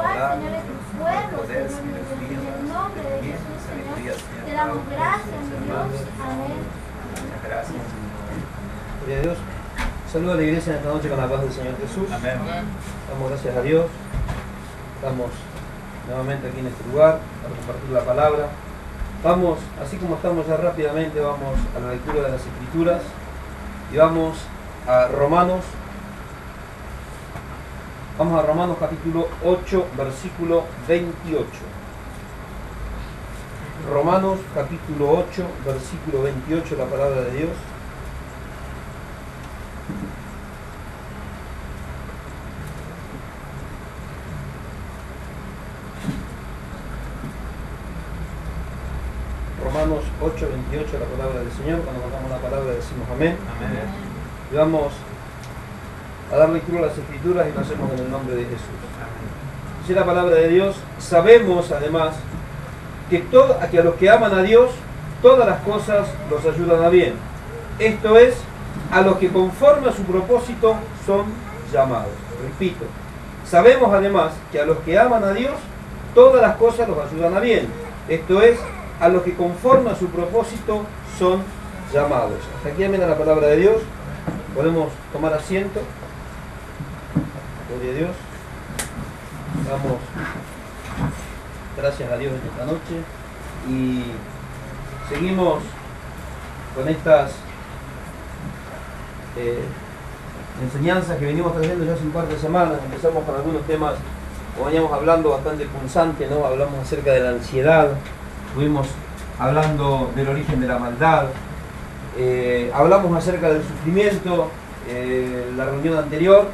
cual, Señor, es tu pueblo, Señor, en el nombre de Jesús, Señor. Te damos gracias, mi Dios. Amén. Muchas gracias. Gloria a Dios. Saludo a la iglesia en esta noche con la paz del Señor Jesús. Amén. Damos gracias a Dios. Estamos nuevamente aquí en este lugar para compartir la palabra. Vamos, así como estamos ya rápidamente, vamos a la lectura de las Escrituras y vamos a Romanos. Vamos a Romanos capítulo 8, versículo 28. Romanos capítulo 8, versículo 28, la palabra de Dios. Romanos 8, 28, la palabra del Señor. Cuando contamos la palabra decimos amén. Amén. Y vamos a dar lectura a las Escrituras y lo hacemos en el nombre de Jesús. Dice la palabra de Dios: sabemos además que a los que aman a Dios, todas las cosas los ayudan a bien. Esto es, a los que conforme a su propósito son llamados. Repito, sabemos además que a los que aman a Dios, todas las cosas los ayudan a bien. Esto es, a los que conforme a su propósito son llamados. Hasta aquí amén a la palabra de Dios. Podemos tomar asiento. Gloria a Dios. Damos gracias a Dios en esta noche y seguimos con estas enseñanzas que venimos trayendo ya hace un par de semanas. Empezamos con algunos temas, como veníamos hablando, bastante punzantes, ¿no? Hablamos acerca de la ansiedad, estuvimos hablando del origen de la maldad, hablamos acerca del sufrimiento, la reunión anterior,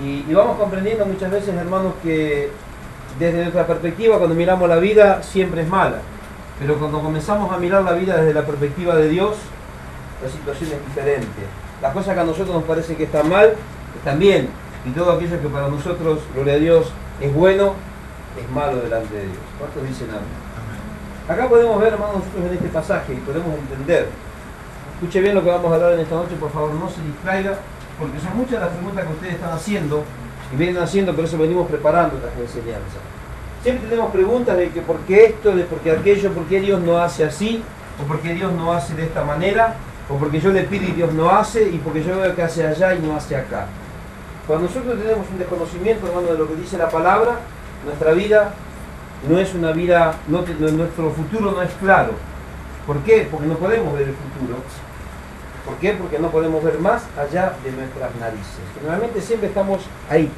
y vamos comprendiendo muchas veces, hermanos, que desde nuestra perspectiva, cuando miramos la vida, siempre es mala, pero cuando comenzamos a mirar la vida desde la perspectiva de Dios, la situación es diferente. Las cosas que a nosotros nos parece que están mal, están bien, y todo aquello que para nosotros, gloria a Dios, es bueno, es malo delante de Dios. ¿Cuántos dicen amén? Acá podemos ver, hermanos, nosotros en este pasaje y podemos entender. Escuche bien lo que vamos a hablar en esta noche, por favor, no se distraiga, porque son muchas las preguntas que ustedes están haciendo y vienen haciendo, por eso venimos preparando estas enseñanzas. Siempre tenemos preguntas de que por qué esto, de por qué aquello, por qué Dios no hace así, o por qué Dios no hace de esta manera, o porque yo le pido y Dios no hace, y porque yo veo que hace allá y no hace acá. Cuando nosotros tenemos un desconocimiento, hermano, de lo que dice la palabra, nuestra vida no es una vida, nuestro futuro no es claro. ¿Por qué? Porque no podemos ver el futuro. ¿Por qué? Porque no podemos ver más allá de nuestras narices. Normalmente siempre estamos ahí,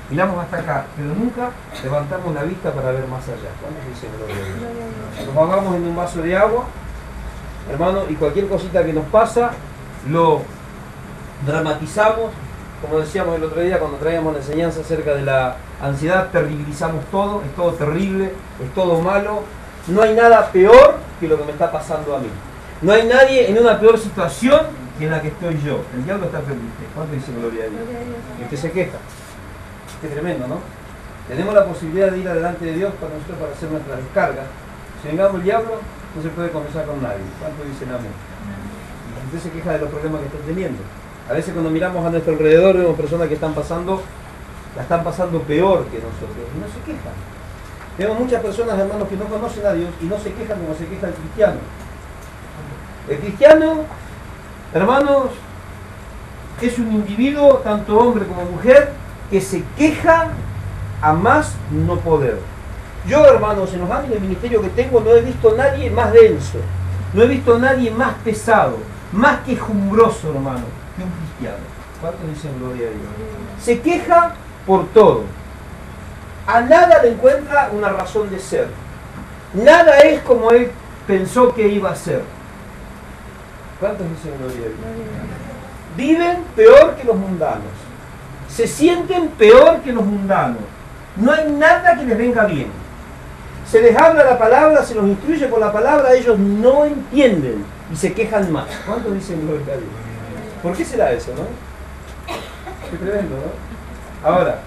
miramos hasta acá, pero nunca levantamos la vista para ver más allá. ¿Cuántos dicen gloria a Dios? Nos ahogamos en un vaso de agua, hermano, y cualquier cosita que nos pasa, lo dramatizamos. Como decíamos el otro día cuando traíamos la enseñanza acerca de la ansiedad, terribilizamos todo, es todo terrible, es todo malo. No hay nada peor que lo que me está pasando a mí. No hay nadie en una peor situación que en la que estoy yo. El diablo está peor que usted. ¿Cuánto dice gloria a Dios? Y usted se queja. Qué tremendo, ¿no? Tenemos la posibilidad de ir adelante de Dios para nosotros para hacer nuestra descarga. Si vengamos el diablo, no se puede conversar con nadie. ¿Cuánto dicen amén? Y usted se queja de los problemas que está teniendo. A veces cuando miramos a nuestro alrededor vemos personas que la están pasando peor que nosotros y no se quejan. Vemos muchas personas, hermanos, que no conocen a Dios y no se quejan como se queja el cristiano. El cristiano, hermanos, es un individuo, tanto hombre como mujer, que se queja a más no poder. Yo, hermanos, en los años de ministerio que tengo no he visto a nadie más denso, no he visto a nadie más pesado, más quejumbroso, hermano, que un cristiano. ¿Cuántos dicen gloria a Dios? Se queja por todo. A nada le encuentra una razón de ser. Nada es como él pensó que iba a ser. ¿Cuántos dicen gloria a Dios? Viven peor que los mundanos. Se sienten peor que los mundanos. No hay nada que les venga bien. Se les habla la palabra, se los instruye por la palabra, ellos no entienden y se quejan más. ¿Cuántos dicen gloria a Dios? ¿Por qué será eso, no? Qué tremendo, ¿no? Ahora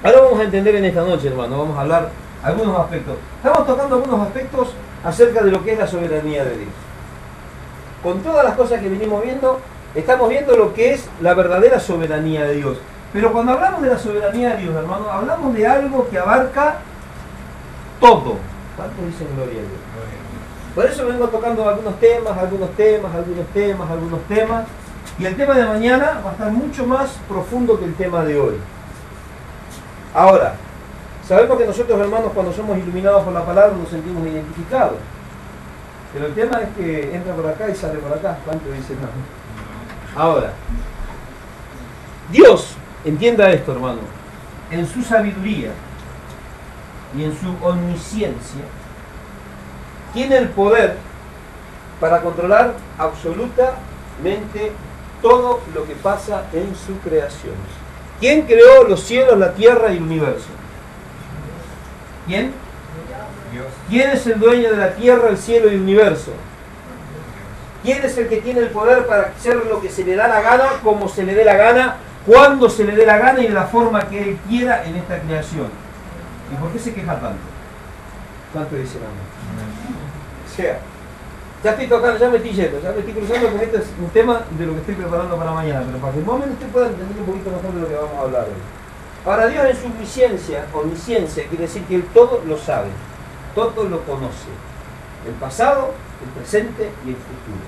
vamos a entender en esta noche, hermano, vamos a hablar algunos aspectos. Estamos tocando algunos aspectos acerca de lo que es la soberanía de Dios. Con todas las cosas que venimos viendo, estamos viendo lo que es la verdadera soberanía de Dios. Pero cuando hablamos de la soberanía de Dios, hermano, hablamos de algo que abarca todo. ¿Cuántos dicen gloria a Dios? Por eso vengo tocando algunos temas. Y el tema de mañana va a estar mucho más profundo que el tema de hoy. Ahora, sabemos que nosotros, hermanos, cuando somos iluminados por la palabra nos sentimos identificados. Pero el tema es que entra por acá y sale por acá. ¿Cuánto dicen? Ahora, Dios, entienda esto, hermano, en su sabiduría y en su omnisciencia, tiene el poder para controlar absolutamente todo lo que pasa en su creación. ¿Quién creó los cielos, la tierra y el universo? ¿Quién? Dios. ¿Quién es el dueño de la tierra, el cielo y el universo? ¿Quién es el que tiene el poder para hacer lo que se le da la gana, como se le dé la gana, cuando se le dé la gana y de la forma que él quiera en esta creación? ¿Y por qué se queja tanto? ¿Cuánto dice la mano? O sea, ya estoy tocando, ya me estoy yendo, ya me estoy cruzando con este es un tema de lo que estoy preparando para mañana, pero para que más o menos usted pueda entender un poquito mejor de lo que vamos a hablar hoy. Ahora, Dios en su omnisciencia quiere decir que Él todo lo sabe, todo lo conoce, el pasado, el presente y el futuro.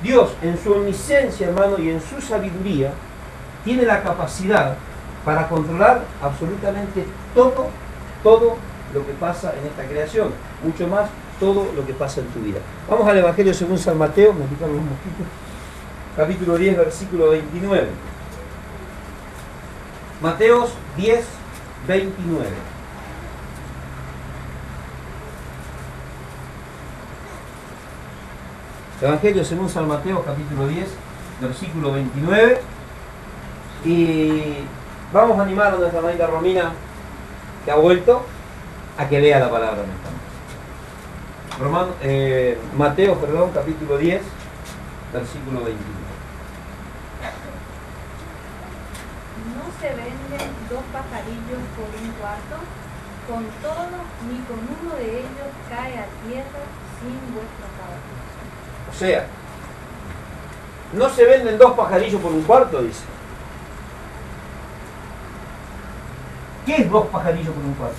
Dios en su omnisciencia, hermano, y en su sabiduría, tiene la capacidad para controlar absolutamente todo lo que pasa en esta creación, mucho más todo lo que pasa en tu vida. Vamos al Evangelio según San Mateo, me quitaron los mosquitos, capítulo 10, versículo 29. Mateos 10, 29. Evangelio según San Mateo, capítulo 10, versículo 29. Y vamos a animar a nuestra hermanita Romina, que ha vuelto, a que lea la palabra. Mateo, capítulo 10, versículo 29. No se venden dos pajarillos por un cuarto, con todo ni con uno de ellos cae a tierra sin vuestro trabajo. O sea, no se venden dos pajarillos por un cuarto, dice. ¿Qué es dos pajarillos por un cuarto?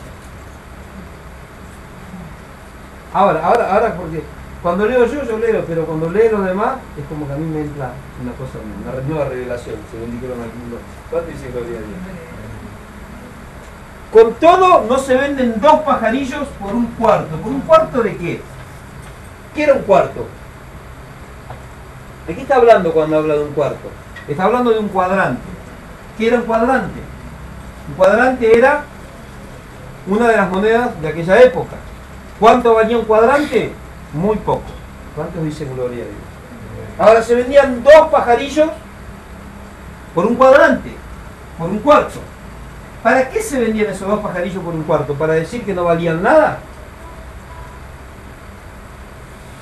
Ahora, porque cuando leo yo leo, pero cuando leo los demás, es como que a mí me entra una cosa, una nueva revelación, según dijeron aquí. ¿Cuánto dice gloria a Dios? Con todo, no se venden dos pajarillos por un cuarto. ¿Por un cuarto de qué? ¿Qué era un cuarto? ¿De qué está hablando cuando habla de un cuarto? Está hablando de un cuadrante. ¿Qué era un cuadrante? Un cuadrante era una de las monedas de aquella época. ¿Cuánto valía un cuadrante? Muy poco. ¿Cuántos dicen gloria a Dios? Ahora se vendían dos pajarillos por un cuadrante, por un cuarto. ¿Para qué se vendían esos dos pajarillos por un cuarto? ¿Para decir que no valían nada?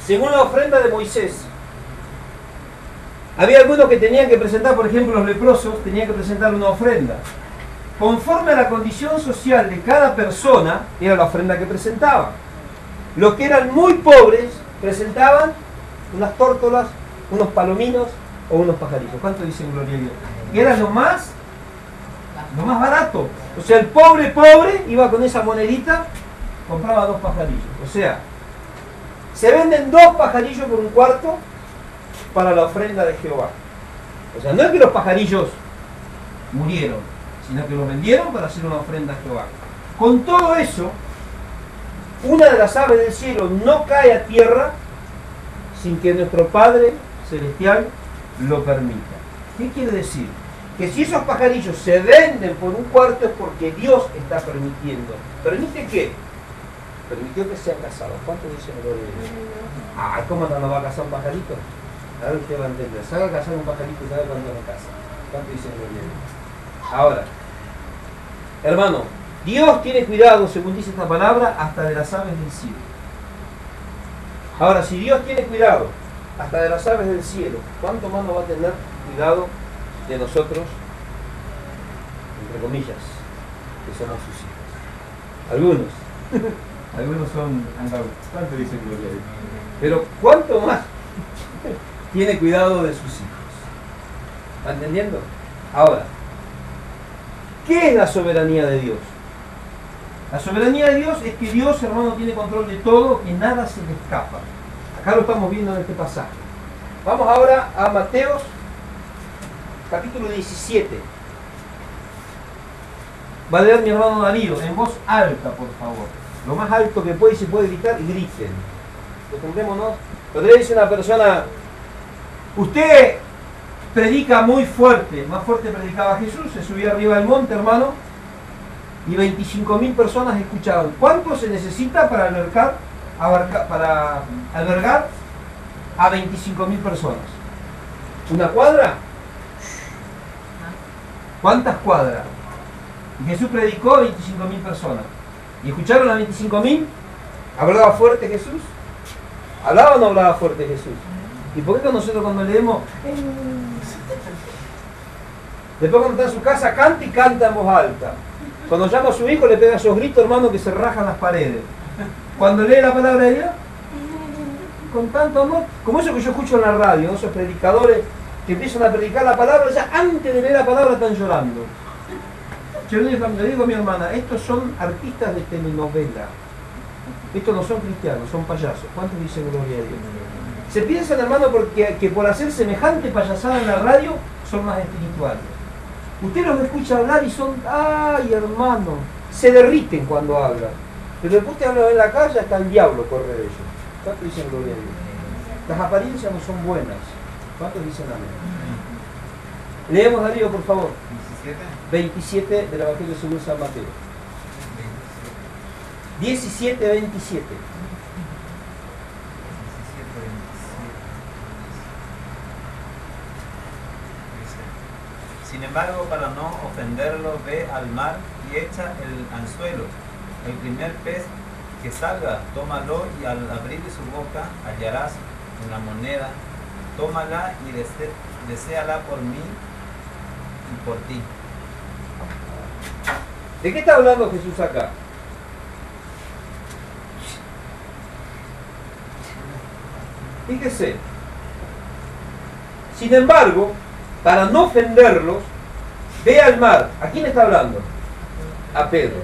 Según la ofrenda de Moisés, había algunos que tenían que presentar, por ejemplo los leprosos, tenían que presentar una ofrenda. Conforme a la condición social de cada persona, era la ofrenda que presentaban. Los que eran muy pobres presentaban unas tórtolas, unos palominos o unos pajarillos. ¿Cuánto dicen gloria a Dios? Y era lo más barato. O sea, el pobre iba con esa monedita, compraba dos pajarillos. O sea, se venden dos pajarillos por un cuarto para la ofrenda de Jehová. O sea, no es que los pajarillos murieron, sino que los vendieron para hacer una ofrenda a Jehová. Con todo eso, una de las aves del cielo no cae a tierra sin que nuestro Padre Celestial lo permita. ¿Qué quiere decir? Que si esos pajarillos se venden por un cuarto es porque Dios está permitiendo. ¿Permite qué? Permitió que sean casados. ¿Cuántos dicen gloria a Dios? ¿Cómo no va a casar un pajarito? A ver, usted va a entender. Se haga casar un pajarito y sabe cuándo lo casa. ¿Cuántos dicen gloria a Dios? Ahora, hermano, Dios tiene cuidado, según dice esta palabra, hasta de las aves del cielo. Ahora, si Dios tiene cuidado hasta de las aves del cielo, ¿cuánto más no va a tener cuidado de nosotros, entre comillas, que somos sus hijos? Algunos son andaluces. ¿Cuánto dicen gloria a Dios? Pero ¿cuánto más tiene cuidado de sus hijos? ¿Está entendiendo? Ahora, ¿Qué es la soberanía de Dios? La soberanía de Dios es que Dios, hermano, tiene control de todo, que nada se le escapa. Acá lo estamos viendo en este pasaje. Vamos ahora a Mateo, capítulo 17. Va a leer mi hermano Darío, en voz alta, por favor. Lo más alto que puede, y si puede gritar, griten. Concentrémonos. Podría decir una persona, usted predica muy fuerte, más fuerte predicaba Jesús, se subía arriba del monte, hermano, y 25.000 personas escuchaban. ¿Cuánto se necesita para albergar a 25.000 personas? ¿Una cuadra? ¿Cuántas cuadras? Y Jesús predicó a 25.000 personas. ¿Y escucharon a 25.000? ¿Hablaba fuerte Jesús? ¿Hablaba o no hablaba fuerte Jesús? ¿Y por qué nosotros cuando leemos? Después cuando está en su casa canta y canta en voz alta. Cuando llama a su hijo le pega esos gritos, hermano, que se rajan las paredes. Cuando lee la palabra de Dios, con tanto amor, como eso que yo escucho en la radio, ¿no? Esos predicadores que empiezan a predicar la palabra, ya antes de leer la palabra están llorando. Yo le digo a mi hermana, estos son artistas de telenovela. Estos no son cristianos, son payasos. ¿Cuántos dicen gloria a Dios? Se piensan, hermano, que por hacer semejante payasada en la radio son más espirituales. Usted los escucha hablar y son, ay hermano, se derriten cuando hablan. Pero después te hablan en la calle, hasta el diablo corre de ellos. ¿Cuántos dicen gloria a Dios? Las apariencias no son buenas. ¿Cuántos dicen amén? Leemos, Darío, por favor. 27 del Evangelio según San Mateo. 17, 27. Sin embargo, para no ofenderlo, ve al mar y echa el anzuelo. El primer pez que salga, tómalo, y al abrir su boca hallarás una moneda. Tómala y deséala por mí y por ti. ¿De qué está hablando Jesús acá? Fíjese. Sin embargo, para no ofenderlos, ve al mar. ¿A quién está hablando? A Pedro.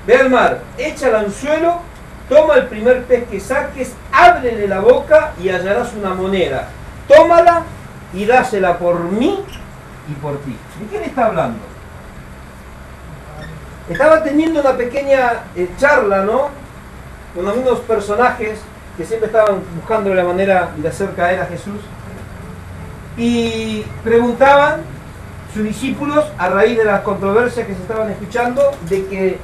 Ve al mar, echa el anzuelo, toma el primer pez que saques, ábrele la boca y hallarás una moneda. Tómala y dásela por mí y por ti. ¿De qué le está hablando? Estaba teniendo una pequeña charla, ¿no? Con algunos personajes que siempre estaban buscando la manera de hacer caer a Jesús. Y preguntaban sus discípulos, a raíz de las controversias que se estaban escuchando, de que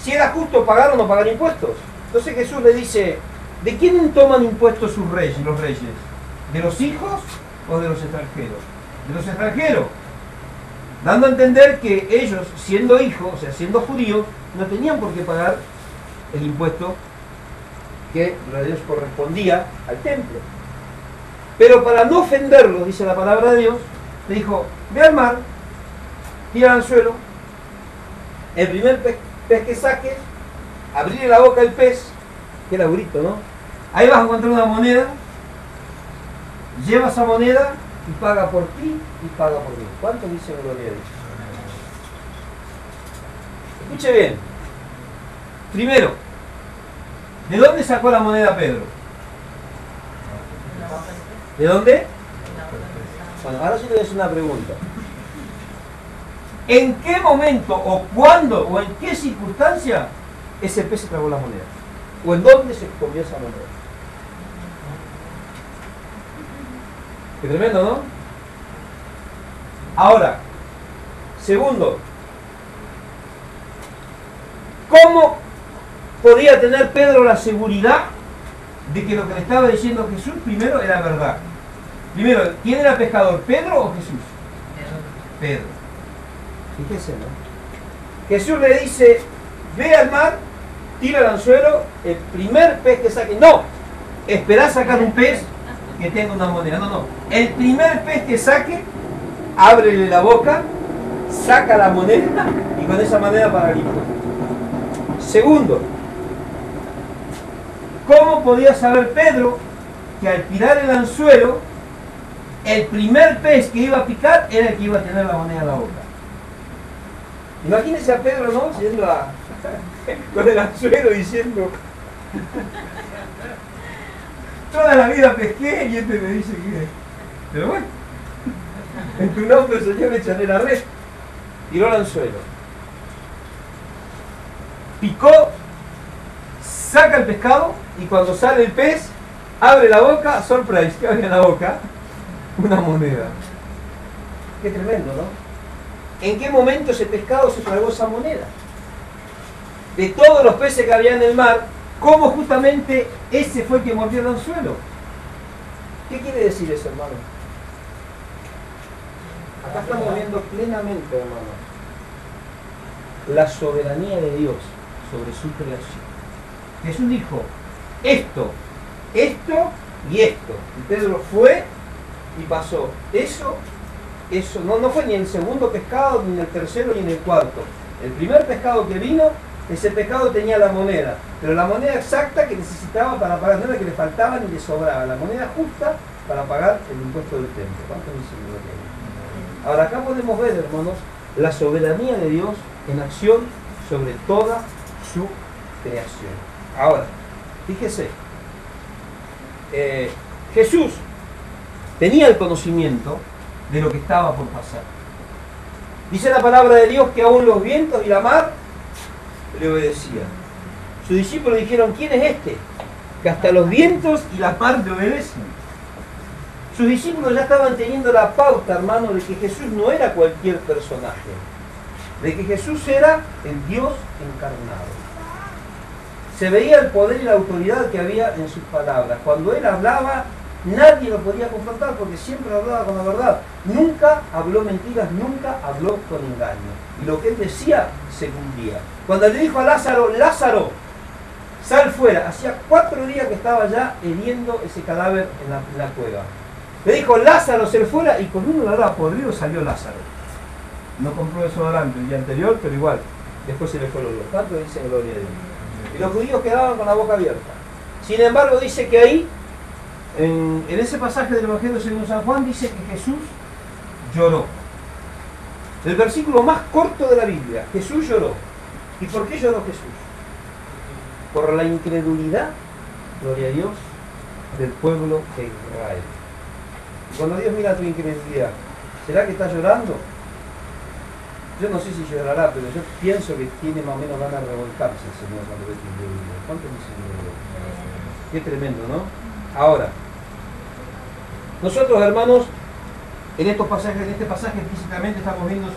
si era justo pagar o no pagar impuestos. Entonces Jesús le dice, ¿de quién toman impuestos sus reyes, los reyes? ¿De los hijos o de los extranjeros? De los extranjeros. Dando a entender que ellos, siendo hijos, o sea, siendo judíos, no tenían por qué pagar el impuesto que a Dios correspondía al templo. Pero para no ofenderlos, dice la palabra de Dios, le dijo, ve al mar, tira al anzuelo, el primer pez que saques, abrirle la boca al pez, qué laburito, ¿no? Ahí vas a encontrar una moneda, lleva esa moneda y paga por ti y paga por mí. ¿Cuántos dicen gloria a Dios? Escuche bien. Primero, ¿de dónde sacó la moneda Pedro? ¿De dónde? Bueno, ahora sí te voy a hacer una pregunta. ¿En qué momento o cuándo o en qué circunstancia ese pez se tragó la moneda? ¿O en dónde se comió esa moneda? Qué tremendo, ¿no? Ahora, segundo, ¿cómo podía tener Pedro la seguridad de que lo que le estaba diciendo Jesús primero era verdad? Primero, ¿quién era pescador, Pedro o Jesús? Pedro. Fíjese, ¿no? Jesús le dice, ve al mar, tira el anzuelo, el primer pez que saque. No, esperá sacar un pez que tenga una moneda. No, no. El primer pez que saque, ábrele la boca, saca la moneda y con esa moneda paga el impuesto. Segundo, ¿cómo podía saber Pedro que al tirar el anzuelo, el primer pez que iba a picar era el que iba a tener la moneda en la boca? Imagínense a Pedro, ¿no? Yendo con el anzuelo diciendo, toda la vida pesqué y este me dice que... Pero bueno, en tu nombre, Señor, echaré la red. Tiró el anzuelo. Picó, saca el pescado y cuando sale el pez, abre la boca, surprise, ¿qué había en la boca? Una moneda. Qué tremendo, ¿no? ¿En qué momento ese pescado se tragó esa moneda? De todos los peces que había en el mar, ¿cómo justamente ese fue el que mordió el anzuelo? ¿Qué quiere decir eso, hermano? Acá estamos viendo plenamente, hermano, la soberanía de Dios sobre su creación. Jesús dijo, esto y esto. Y Pedro fue y pasó. Eso no fue ni el segundo pescado, ni el tercero, ni en el cuarto. El primer pescado que vino, ese pescado tenía la moneda, pero la moneda exacta que necesitaba para pagar, no era que le faltaba ni le sobraba, la moneda justa para pagar el impuesto del templo. ¿Cuánto dice el gloria? Ahora acá podemos ver, hermanos, la soberanía de Dios en acción sobre toda su creación. Ahora, fíjese, Jesús tenía el conocimiento de lo que estaba por pasar. Dice la palabra de Dios que aún los vientos y la mar le obedecían. Sus discípulos dijeron, ¿quién es este? Que hasta los vientos y la mar le obedecen. Sus discípulos ya estaban teniendo la pauta, hermano, de que Jesús no era cualquier personaje, de que Jesús era el Dios encarnado. Se veía el poder y la autoridad que había en sus palabras. Cuando él hablaba, nadie lo podía confrontar porque siempre hablaba con la verdad. Nunca habló mentiras, nunca habló con engaño. Y lo que él decía se cumplía. Cuando le dijo a Lázaro, Lázaro, sal fuera. Hacía 4 días que estaba ya heriendo ese cadáver en la cueva. Le dijo, Lázaro, sal fuera, y con un olor podrido salió Lázaro. No compró desodorante el día anterior, pero igual, después se le fue el olor. ¿Cuánto dice gloria a Dios? Y los judíos quedaban con la boca abierta. Sin embargo, dice que ahí, en ese pasaje del Evangelio según San Juan, dice que Jesús lloró. El versículo más corto de la Biblia, Jesús lloró. ¿Y por qué lloró Jesús? Por la incredulidad, gloria a Dios, del pueblo de Israel. Y cuando Dios mira tu incredulidad, ¿será que está llorando? Yo no sé si llorará, pero yo pienso que tiene más o menos ganas de revolcarse el Señor cuando ve tu incredulidad. ¿Cuánto dice Dios? Qué tremendo, ¿no? Ahora, nosotros, hermanos, en este pasaje explícitamente estamos viendo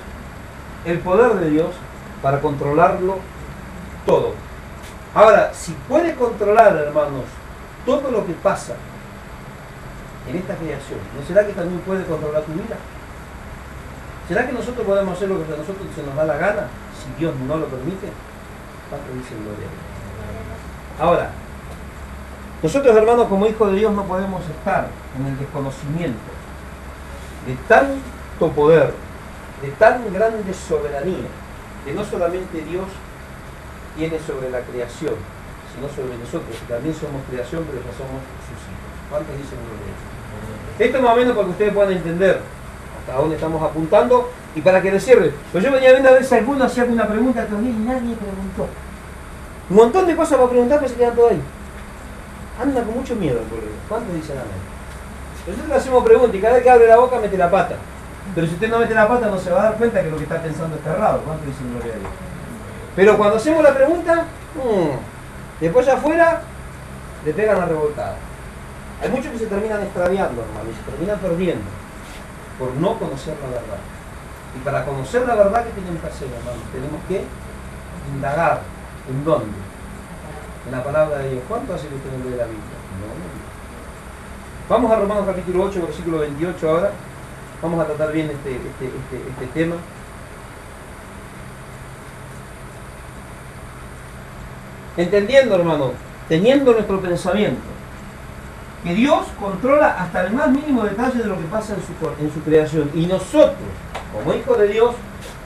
el poder de Dios para controlarlo todo. Ahora, si puede controlar, hermanos, todo lo que pasa en esta creación, ¿no será que también puede controlar tu vida? ¿Será que nosotros podemos hacer lo que a nosotros se nos da la gana si Dios no lo permite? ¿Cuánto dice gloria? Ahora, nosotros, hermanos, como hijos de Dios no podemos estar en el desconocimiento de tanto poder, de tan grande soberanía, que no solamente Dios tiene sobre la creación, sino sobre nosotros, que también somos creación, pero ya somos sus hijos. ¿Cuántos dicen gloria? Esto más o menos para que ustedes puedan entender hasta dónde estamos apuntando y para que les cierre. Pues yo venía viendo a veces alguno hacía una pregunta todavía y nadie preguntó. Un montón de cosas para preguntar, pero se quedan todo ahí. Anda con mucho miedo el pueblo. ¿Cuántos dicen amén? Nosotros le hacemos preguntas y cada vez que abre la boca mete la pata. Pero si usted no mete la pata no se va a dar cuenta que lo que está pensando está errado. ¿Cuántos dicen gloria a Dios? Pero cuando hacemos la pregunta, después afuera le pegan la revoltada. Hay muchos que se terminan extraviando, hermano, y se terminan perdiendo por no conocer la verdad. Y para conocer la verdad, ¿qué tenemos que hacer, hermano? Tenemos que indagar. ¿En dónde? En la palabra de Dios. ¿Cuánto hace que usted no lee la Biblia? No. Vamos a Romanos capítulo 8, versículo 28 ahora. Vamos a tratar bien este tema. Entendiendo, hermano, teniendo nuestro pensamiento, que Dios controla hasta el más mínimo detalle de lo que pasa en su creación. Y nosotros, como hijos de Dios,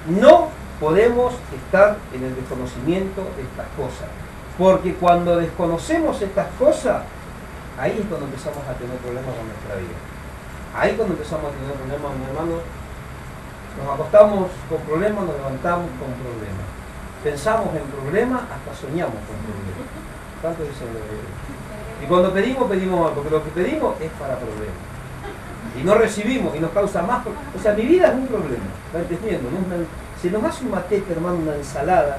no podemos estar en el desconocimiento de estas cosas. Porque cuando desconocemos estas cosas, ahí es cuando empezamos a tener problemas con nuestra vida. Ahí cuando empezamos a tener problemas, mi hermano, Nos acostamos con problemas, nos levantamos con problemas. Pensamos en problemas, hasta soñamos con problemas. ¿Cuánto dicen lo que? Y cuando pedimos, pedimos mal, porque lo que pedimos es para problemas. Y no recibimos y nos causa más problemas. O sea, mi vida es un problema. ¿Está entendiendo? Se nos hace un matete, hermano, una ensalada.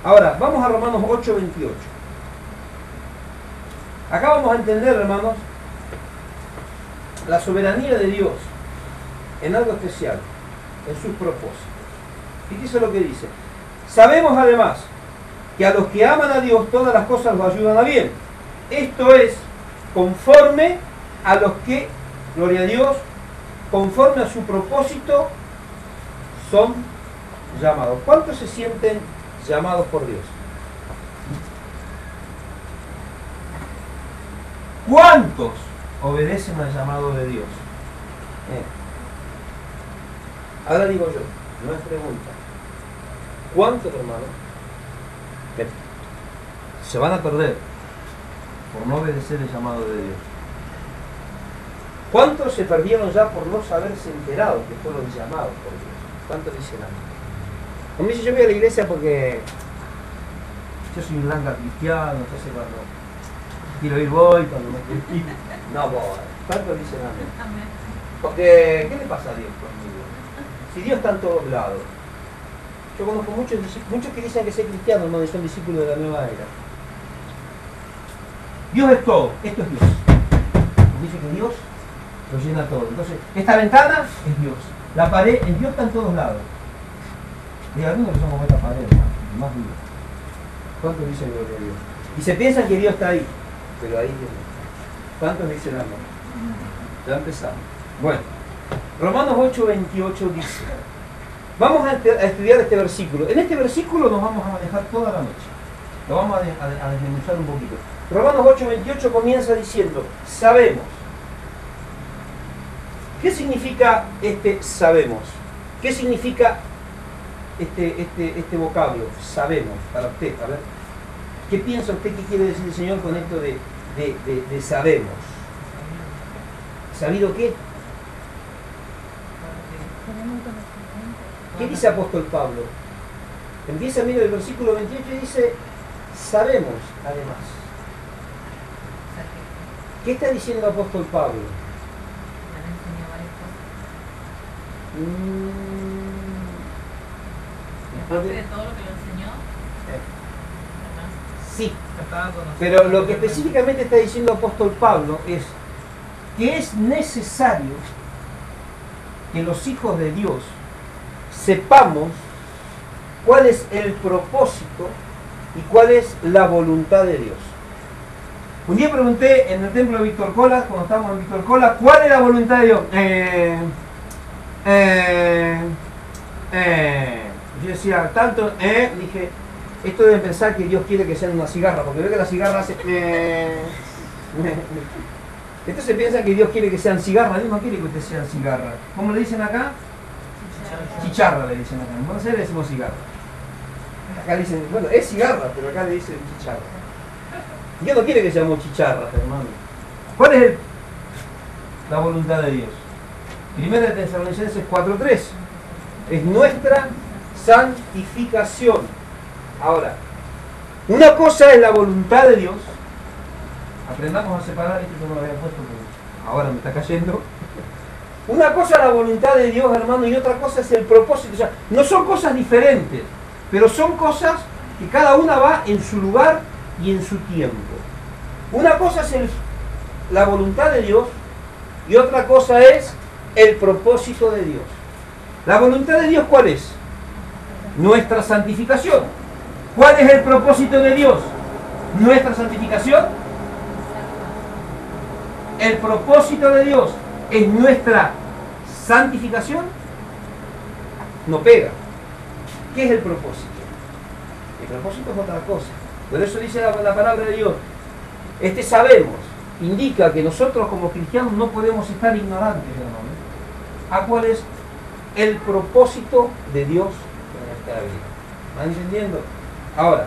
Ahora, vamos a Romanos 8:28. Acá vamos a entender, hermanos, la soberanía de Dios en algo especial, en sus propósitos. Fíjese lo que dice. Sabemos además que a los que aman a Dios todas las cosas los ayudan a bien. Esto es conforme a los que, gloria a Dios, conforme a su propósito son llamados. ¿Cuántos se sienten llamados por Dios? ¿Cuántos obedecen al llamado de Dios? Ahora digo yo, no es pregunta. ¿Cuántos, hermanos, se van a perder por no obedecer el llamado de Dios? ¿Cuántos se perdieron ya por no saberse enterados que fueron llamados por Dios? ¿Cuántos dicen algo? A mí yo voy a la iglesia porque yo soy un blanca cristiano, entonces cuando quiero ir voy, cuando me quiero ir no voy. ¿Cuántos dicen amén? Porque, ¿qué le pasa a Dios conmigo? Si Dios está en todos lados. Yo conozco muchos que dicen que ser cristianos, hermano, y son discípulos de la nueva era. Dios es todo, esto es Dios. Dice que Dios lo llena todo. Entonces, esta ventana es Dios. La pared, en Dios está en todos lados. Y algunos que son como esta pared, hermano, más Dios. ¿Cuántos dicen gloria a Dios? Y se piensan que Dios está ahí, pero ahí Dios no está. ¿Cuántos dicen amén? Ya empezamos. Bueno, Romanos 8:28 dice, vamos a estudiar este versículo. En este versículo nos vamos a manejar toda la noche. Lo vamos a desmenuzar un poquito. Romanos 8:28 comienza diciendo, sabemos. ¿Qué significa este sabemos? ¿Qué significa este vocablo? Sabemos, para usted, a ver. ¿Qué piensa usted que quiere decir el Señor con esto de sabemos? ¿Sabido qué? ¿Qué dice apóstol Pablo? Empieza, mire, el versículo 28 y dice, sabemos además. ¿Qué está diciendo apóstol Pablo? Aparte de todo lo que le enseñó, sí, pero lo que específicamente está diciendo apóstol Pablo es que es necesario que los hijos de Dios sepamos cuál es el propósito y cuál es la voluntad de Dios. Un día pregunté en el templo de Víctor Cola, cuando estábamos en Víctor Cola, ¿cuál es la voluntad de Dios? Yo decía, tanto, dije, esto deben pensar que Dios quiere que sean una cigarra, porque ve que la cigarra hace... Entonces piensan que Dios quiere que sean cigarras. Dios no quiere que ustedes sean cigarras. ¿Cómo le dicen acá? Chicharra le dicen acá. En Buenos Aires le decimos cigarra. Acá dicen, bueno, es cigarra, pero acá le dicen chicharra. Dios no quiere que seamos chicharras, hermano. ¿Cuál es la voluntad de Dios? 1 Tesalonicenses 4:3. Es nuestra santificación. Ahora, una cosa es la voluntad de Dios. Aprendamos a separar esto que no lo había puesto, porque ahora me está cayendo. Una cosa es la voluntad de Dios, hermano, y otra cosa es el propósito. O sea, no son cosas diferentes, pero son cosas que cada una va en su lugar y en su tiempo. Una cosa es la voluntad de Dios y otra cosa es el propósito de Dios. ¿La voluntad de Dios cuál es? Nuestra santificación. ¿Cuál es el propósito de Dios? Nuestra santificación. El propósito de Dios es nuestra santificación. No pega. ¿Qué es el propósito? El propósito es otra cosa. Por eso dice la palabra de Dios. Sabemos, indica que nosotros como cristianos no podemos estar ignorantes, hermano, a cuál es el propósito de Dios en nuestra vida. ¿Van entendiendo? Ahora,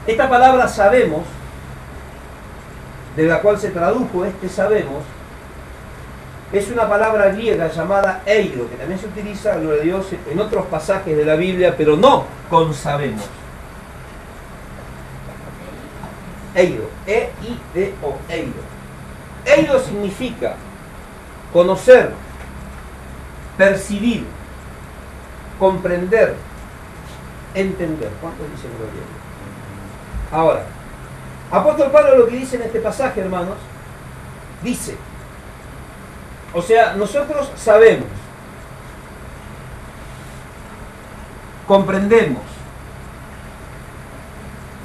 esta palabra sabemos, de la cual se tradujo sabemos, es una palabra griega llamada eiro, que también se utiliza, gloria a Dios, en otros pasajes de la Biblia, pero no con sabemos. Eiro, E-I-D-O, eiro. Eiro significa conocer, percibir, comprender, entender. ¿Cuántos dicen gloria a Dios? Ahora, apóstol Pablo lo que dice en este pasaje, hermanos, dice, o sea, nosotros sabemos, comprendemos,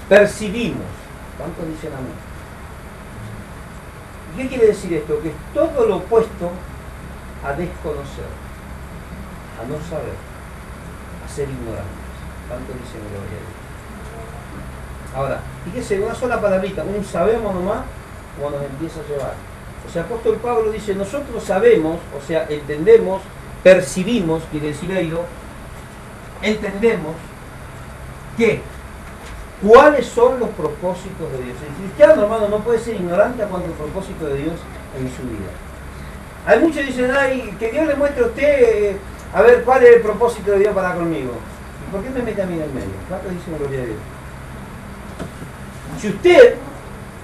percibimos. ¿Cuántos dicen amén? ¿Qué quiere decir esto? Que es todo lo opuesto a desconocer, a no saber, a ser ignorantes. ¿Cuántos dicen gloria a Dios? Ahora, fíjese, una sola palabrita, un sabemos nomás, o nos empieza a llevar. O sea, apóstol Pablo dice, nosotros sabemos, o sea, entendemos, percibimos, quiere decir ello, entendemos que cuáles son los propósitos de Dios. El cristiano, hermano, no puede ser ignorante a cuanto al propósito de Dios en su vida. Hay muchos que dicen, ay, que Dios le muestre a usted, a ver, cuál es el propósito de Dios para conmigo. ¿Y por qué me mete a mí en el medio? ¿Cuántos dicen gloria a Dios? Si usted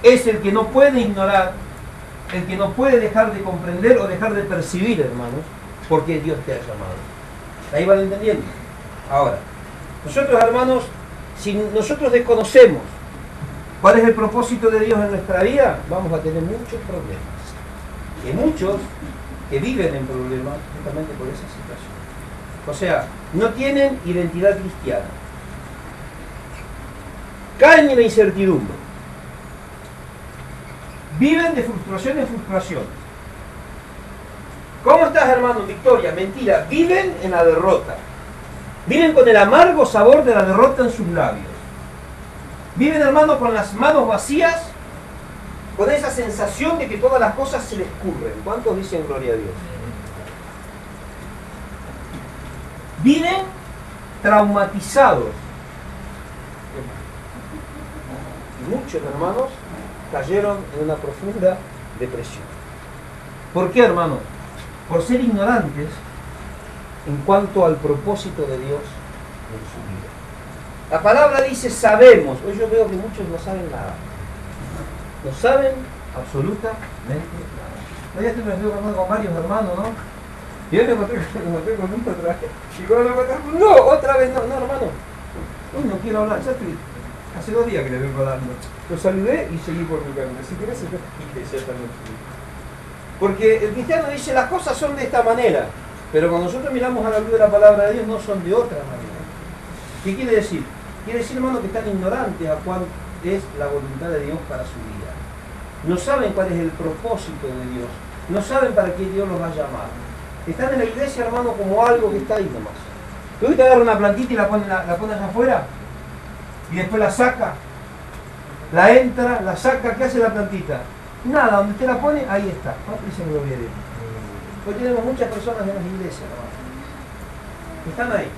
es el que no puede ignorar, el que no puede dejar de comprender o dejar de percibir, hermanos, porque Dios te ha llamado. Ahí van entendiendo. Ahora, nosotros, hermanos, si nosotros desconocemos cuál es el propósito de Dios en nuestra vida, vamos a tener muchos problemas. Y muchos que viven en problemas justamente por esa situación. O sea, no tienen identidad cristiana. Caen en la incertidumbre. Viven de frustración en frustración. ¿Cómo estás, hermano? Victoria, mentira. Viven en la derrota. Viven con el amargo sabor de la derrota en sus labios. Viven, hermano, con las manos vacías, con esa sensación de que todas las cosas se les escurren. ¿Cuántos dicen gloria a Dios? Viven traumatizados. Muchos, hermanos, cayeron en una profunda depresión. ¿Por qué, hermano? Por ser ignorantes en cuanto al propósito de Dios en su vida. La palabra dice sabemos. Hoy yo veo que muchos no saben nada. No saben absolutamente nada. Hoy ya me estoy hablando con varios hermanos, ¿no? Y yo me encontré con uno otra vez. Y cuando me encontré, no, otra vez no, hermano. Hoy no quiero hablar, ya estoy. Hace 2 días que le vengo dando. Lo saludé y seguí por mi camino. Si querés, porque el cristiano dice las cosas son de esta manera, pero cuando nosotros miramos a la luz de la palabra de Dios no son de otra manera. ¿Qué quiere decir? Quiere decir, hermano, que están ignorantes a cuál es la voluntad de Dios para su vida. No saben cuál es el propósito de Dios. No saben para qué Dios los va a llamar. Están en la iglesia, hermano, como algo que está ahí nomás. ¿Tú te agarras una plantita y la pones allá afuera? Y después la saca, la entra, la saca, ¿qué hace la plantita? Nada, donde usted la pone, ahí está. ¿Cuánto dicen gloria a Dios? Hoy tenemos muchas personas en las iglesias, hermano, que están ahí.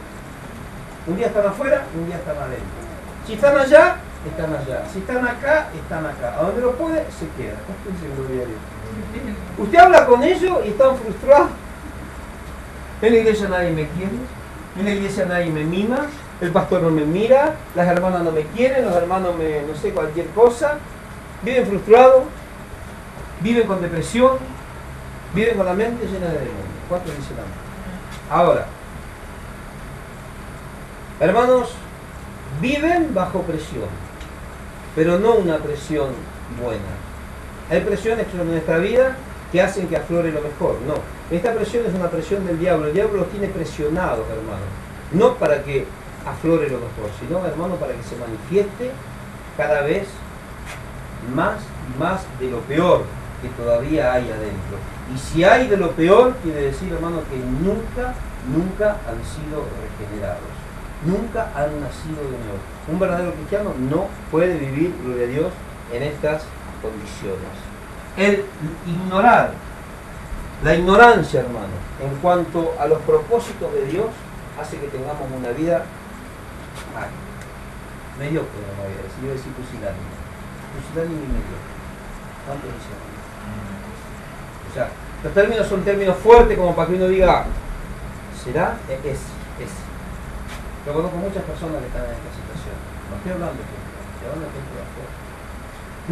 Un día están afuera, un día están adentro. Si están allá, están allá. Si están acá, están acá. A donde lo puede, se queda. ¿Cuánto dicen gloria a Dios? Usted habla con ellos y están frustrados. En la iglesia nadie me quiere, en la iglesia nadie me mima, el pastor no me mira, las hermanas no me quieren, los hermanos me, no sé, cualquier cosa. Viven frustrados, viven con depresión, viven con la mente llena de demonios. ¿Cuántos dicen amén? Ahora, hermanos, viven bajo presión, pero no una presión buena. Hay presiones en nuestra vida que hacen que aflore lo mejor. No, esta presión es una presión del diablo. El diablo los tiene presionados, hermano. No para que aflore lo mejor, sino, hermano, para que se manifieste cada vez más y más de lo peor que todavía hay adentro. Y si hay de lo peor, quiere decir, hermano, que nunca han sido regenerados. Nunca han nacido de nuevo. Un verdadero cristiano no puede vivir, gloria a Dios, en estas condiciones. El ignorar, la ignorancia, hermano, en cuanto a los propósitos de Dios, hace que tengamos una vida mediocre, no voy a decir, yo voy a decir pusilánime y mediocre. ¿Cuánto dice? O sea, Los términos son términos fuertes como para que uno diga, ¿será? Es. Yo conozco muchas personas que están en esta situación. No estoy hablando de gente, estoy hablando de gente de afuera.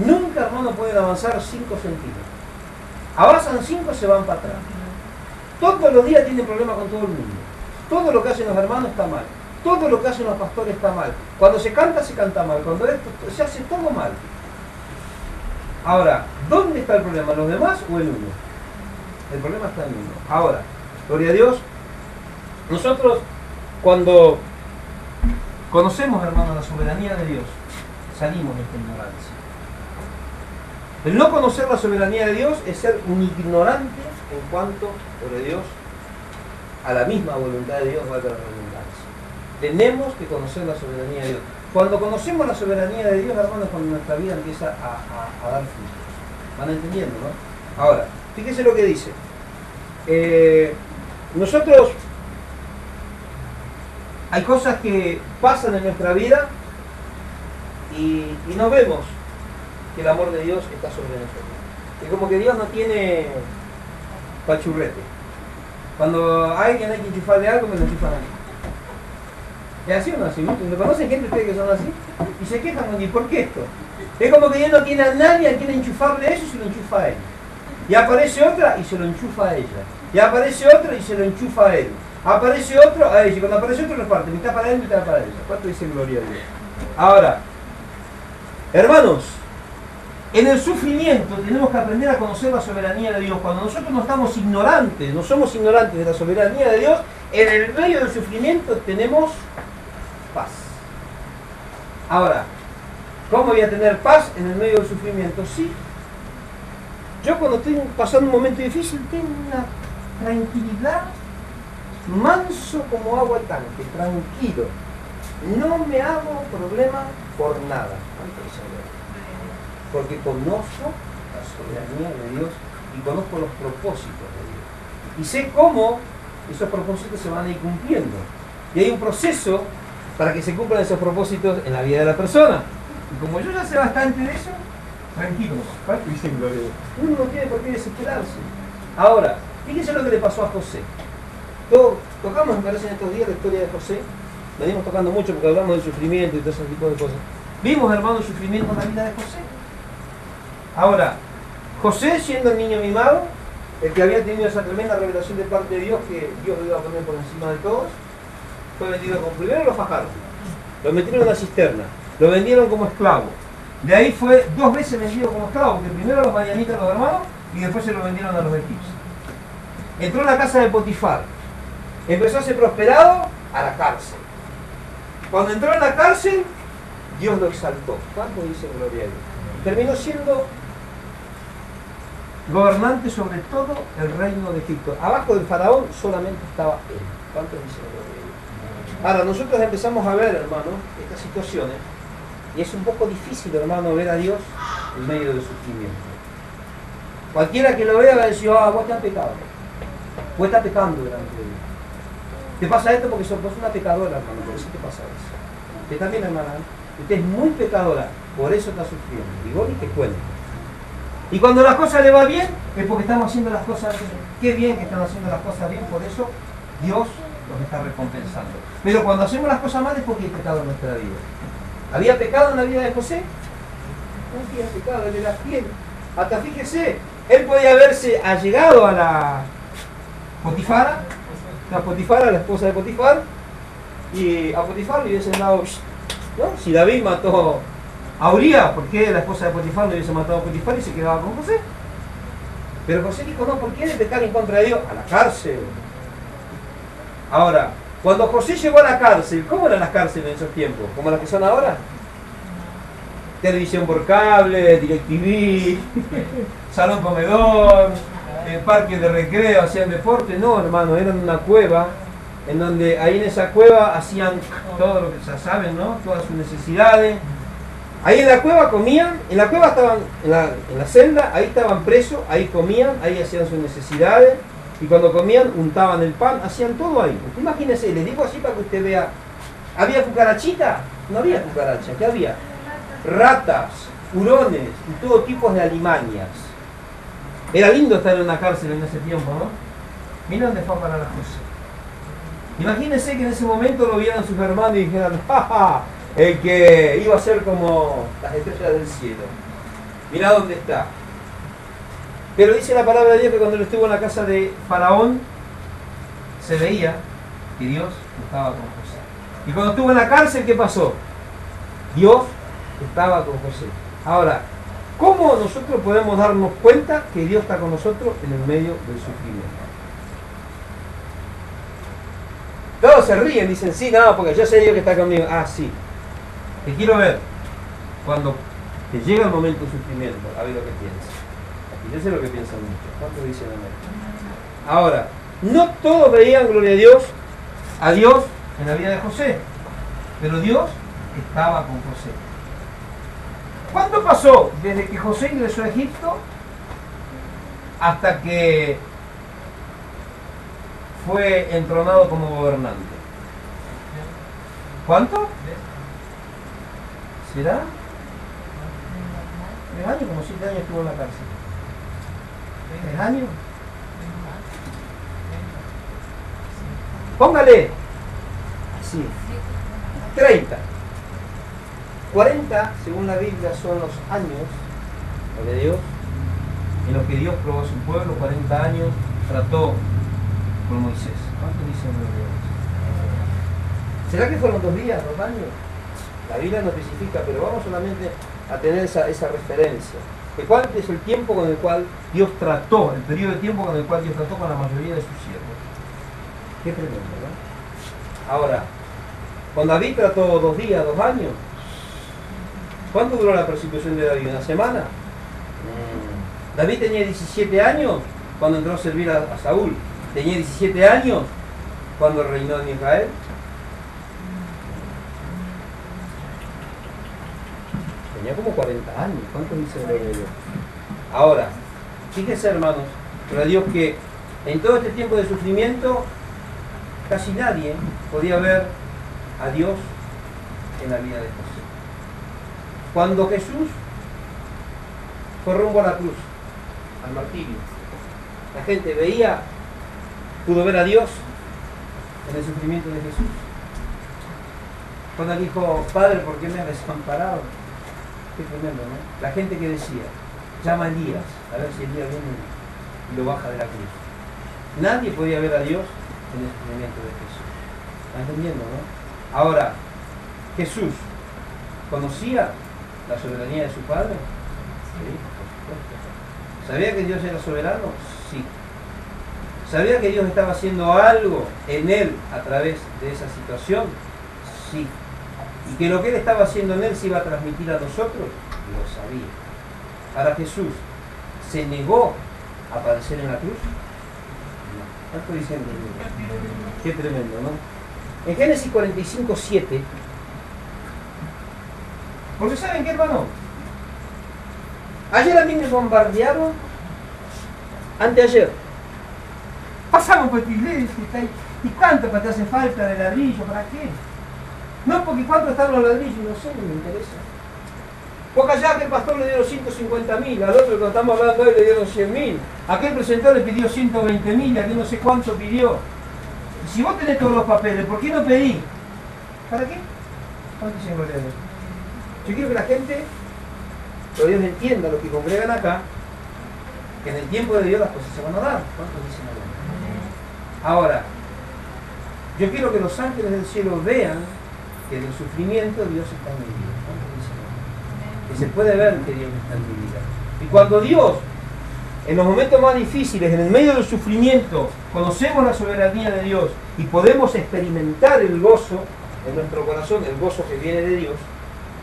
Nunca, hermano, pueden avanzar 5 centímetros. Avanzan 5, se van para atrás. Todos los días tienen problemas con todo el mundo. Todo lo que hacen los hermanos está mal. Todo lo que hacen los pastores está mal. Cuando se canta mal. Cuando esto, se hace todo mal. Ahora, ¿dónde está el problema? ¿Los demás o el uno? El problema está en uno. Ahora, gloria a Dios, nosotros cuando conocemos, hermanos, la soberanía de Dios, salimos de esta ignorancia. El no conocer la soberanía de Dios es ser un ignorante en cuanto, gloria a Dios, a la misma voluntad de Dios, valga la redundancia. Tenemos que conocer la soberanía de Dios. Cuando conocemos la soberanía de Dios, hermanos, cuando nuestra vida empieza a dar frutos. ¿Van entendiendo, no? Ahora, fíjense lo que dice. Nosotros, hay cosas que pasan en nuestra vida y no vemos que el amor de Dios está sobre nosotros. Es como que Dios no tiene pachurrete. Cuando a alguien hay que enchufarle algo, me lo enchufan a mí. ¿Es así o no así? ¿Me conocen gente ustedes que son así? Y se quejan, ¿y por qué esto? Es como que Dios no tiene a nadie a quien enchufarle eso y se lo enchufa a él. Y aparece otra y se lo enchufa a ella. Y aparece otro y se lo enchufa a él. Aparece otro a ella. Y cuando aparece otro reparte, mitad para él, mitad para ella. ¿Cuánto dice gloria a Dios? Ahora, hermanos, en el sufrimiento tenemos que aprender a conocer la soberanía de Dios. Cuando nosotros no estamos ignorantes, no somos ignorantes de la soberanía de Dios, en el medio del sufrimiento tenemos paz. Ahora, ¿cómo voy a tener paz en el medio del sufrimiento? Sí. Yo cuando estoy pasando un momento difícil tengo una tranquilidad, manso como agua al tanque, tranquilo. No me hago problema por nada. Porque conozco la soberanía de Dios y conozco los propósitos de Dios. Y sé cómo esos propósitos se van a ir cumpliendo. Y hay un proceso para que se cumplan esos propósitos en la vida de la persona. Y como yo ya sé bastante de eso, tranquilo, dicen gloria a Dios. Uno no tiene por qué desesperarse. Ahora, fíjense lo que le pasó a José. Tocamos, me parece, en estos días la historia de José. Venimos tocando mucho porque hablamos del sufrimiento y todo ese tipo de cosas. Vimos, hermano, el sufrimiento en la vida de José. Ahora, José, siendo el niño mimado, el que había tenido esa tremenda revelación de parte de Dios, que Dios lo iba a poner por encima de todos, fue vendido como, primero lo fajaron, lo metieron en una cisterna, lo vendieron como esclavo. De ahí fue 2 veces vendido como esclavo, porque primero a los madianitas, los hermanos, y después se lo vendieron a los egipcios. Entró en la casa de Potifar, empezó a ser prosperado a la cárcel. Cuando entró en la cárcel, Dios lo exaltó. ¿Cuánto dice gloria a Dios? Terminó siendo gobernante sobre todo el reino de Egipto. Abajo del faraón solamente estaba él. ¿Cuánto dice gloria a Dios? Ahora, nosotros empezamos a ver, hermano, estas situaciones, y es un poco difícil, hermano, ver a Dios en medio del sufrimiento. Cualquiera que lo vea va a decir, vos te has pecado. Vos estás pecando delante de Dios. Te pasa esto porque sos una pecadora, hermano, por eso te pasa eso. Usted también, hermana, usted es muy pecadora, por eso está sufriendo. Y vos ni te cuento. Y cuando las cosas le va bien, es porque estamos haciendo las cosas bien. Qué bien que están haciendo las cosas bien, por eso Dios los está recompensando. Pero cuando hacemos las cosas mal es porque hay pecado en nuestra vida. ¿Había pecado en la vida de José? No había pecado, él era fiel. Hasta fíjese, él podía haberse allegado a la Potifara, la esposa de Potifar, y a Potifar le hubiesen dado, ¿no? Si David mató a Uría, ¿por qué la esposa de Potifar le hubiese matado a Potifar y se quedaba con José? Pero José dijo, no, ¿por qué de pecar en contra de Dios? A la cárcel. Ahora, cuando José llegó a la cárcel, ¿cómo eran las cárceles en esos tiempos? ¿Como las que son ahora? Televisión por cable, DirecTV, salón comedor, parque de recreo, hacían deporte. No, hermano, eran una cueva, en donde ahí en esa cueva hacían todo lo que ya saben, ¿no? Todas sus necesidades. Ahí en la cueva comían, en la cueva estaban, en la celda, ahí estaban presos, ahí comían, ahí hacían sus necesidades. Y cuando comían, untaban el pan, hacían todo ahí. Usted imagínese, les digo así para que usted vea. ¿Había cucarachita? No había cucaracha, ¿qué había? Ratas, hurones y todo tipo de alimañas. Era lindo estar en una cárcel en ese tiempo, ¿no? Mira dónde fue a parar la cosa. Imagínense que en ese momento lo vieran sus hermanos y dijeran, ¡ja! El que iba a ser como las estrellas del cielo. Mirá dónde está. Pero dice la palabra de Dios que cuando él estuvo en la casa de Faraón, se veía que Dios estaba con José. Y cuando estuvo en la cárcel, ¿qué pasó? Dios estaba con José. Ahora, ¿cómo nosotros podemos darnos cuenta que Dios está con nosotros en el medio del sufrimiento? Todos se ríen, dicen, sí, no, porque yo sé Dios que está conmigo. Ah, sí. Te quiero ver cuando te llega el momento del sufrimiento, a ver lo que piensas. Y yo sé lo que piensan muchos. ¿Cuántos dicen amén? Ahora, no todos veían, gloria a Dios en la vida de José, pero Dios estaba con José. ¿Cuánto pasó desde que José ingresó a Egipto hasta que fue entronado como gobernante? ¿Cuánto? ¿Será? 3 años, como 7 años estuvo en la cárcel. 3 años. Póngale así, 30. 40, según la Biblia, son los años de Dios en los que Dios probó a su pueblo. 40 años trató con Moisés. ¿Cuánto dicen los Dios? ¿Será que fueron 2 días, 2 años? La Biblia no especifica, pero vamos solamente a tener esa referencia. ¿De cuál es el tiempo con el cual Dios trató, el periodo de tiempo con el cual Dios trató con la mayoría de sus siervos? Qué tremendo, ¿no? Ahora, con David trató 2 días, 2 años. ¿Cuánto duró la persecución de David? ¿Una semana? David tenía 17 años cuando entró a servir a Saúl. Tenía 17 años cuando reinó en Israel. Tenía como 40 años. ¿Cuánto dice el de Dios? Ahora, fíjense, hermanos, pero Dios que en todo este tiempo de sufrimiento casi nadie podía ver a Dios en la vida de José. Cuando Jesús fue rumbo a la cruz, al martirio, la gente pudo ver a Dios en el sufrimiento de Jesús. Cuando él dijo, Padre, ¿por qué me has desamparado? Qué tremendo, ¿no? La gente que decía, llama a Elías, a ver si Elías viene y lo baja de la cruz. Nadie podía ver a Dios en el sufrimiento de Jesús. ¿Están entendiendo, no? Ahora, Jesús conocía la soberanía de su Padre. Sí, por supuesto. ¿Sabía que Dios era soberano? Sí. ¿Sabía que Dios estaba haciendo algo en él a través de esa situación? Sí. ¿Y que lo que él estaba haciendo en él se iba a transmitir a nosotros? Lo sabía. Ahora Jesús se negó a aparecer en la cruz. No. ¿Qué estoy diciendo? Qué tremendo, ¿no? En Génesis 45, 7. Porque ¿saben qué, hermano? Ayer a mí me bombardearon, anteayer. Pasamos por esta iglesia, está ahí. ¿Y cuánto te hace falta de ladrillo? ¿Para qué? No, porque cuánto están los ladrillos, no sé, no me interesa. Porque allá aquel pastor le dieron 150.000, al otro que estamos hablando hoy le dieron 100.000. Aquel presentador le pidió 120.000, aquel no sé cuánto pidió. Y si vos tenés todos los papeles, ¿por qué no pedí? ¿Para qué? ¿Cuánto se gloria a Dios? Yo quiero que la gente, que Dios entienda, los que congregan acá, que en el tiempo de Dios las cosas se van a dar. ¿Cuántos dicen amén? Ahora, yo quiero que los ángeles del cielo vean que en el sufrimiento Dios está en mi vida. ¿Cuántos dicen amén? Que se puede ver que Dios está en mi vida. Y cuando Dios, en los momentos más difíciles, en el medio del sufrimiento, conocemos la soberanía de Dios y podemos experimentar el gozo en nuestro corazón, el gozo que viene de Dios.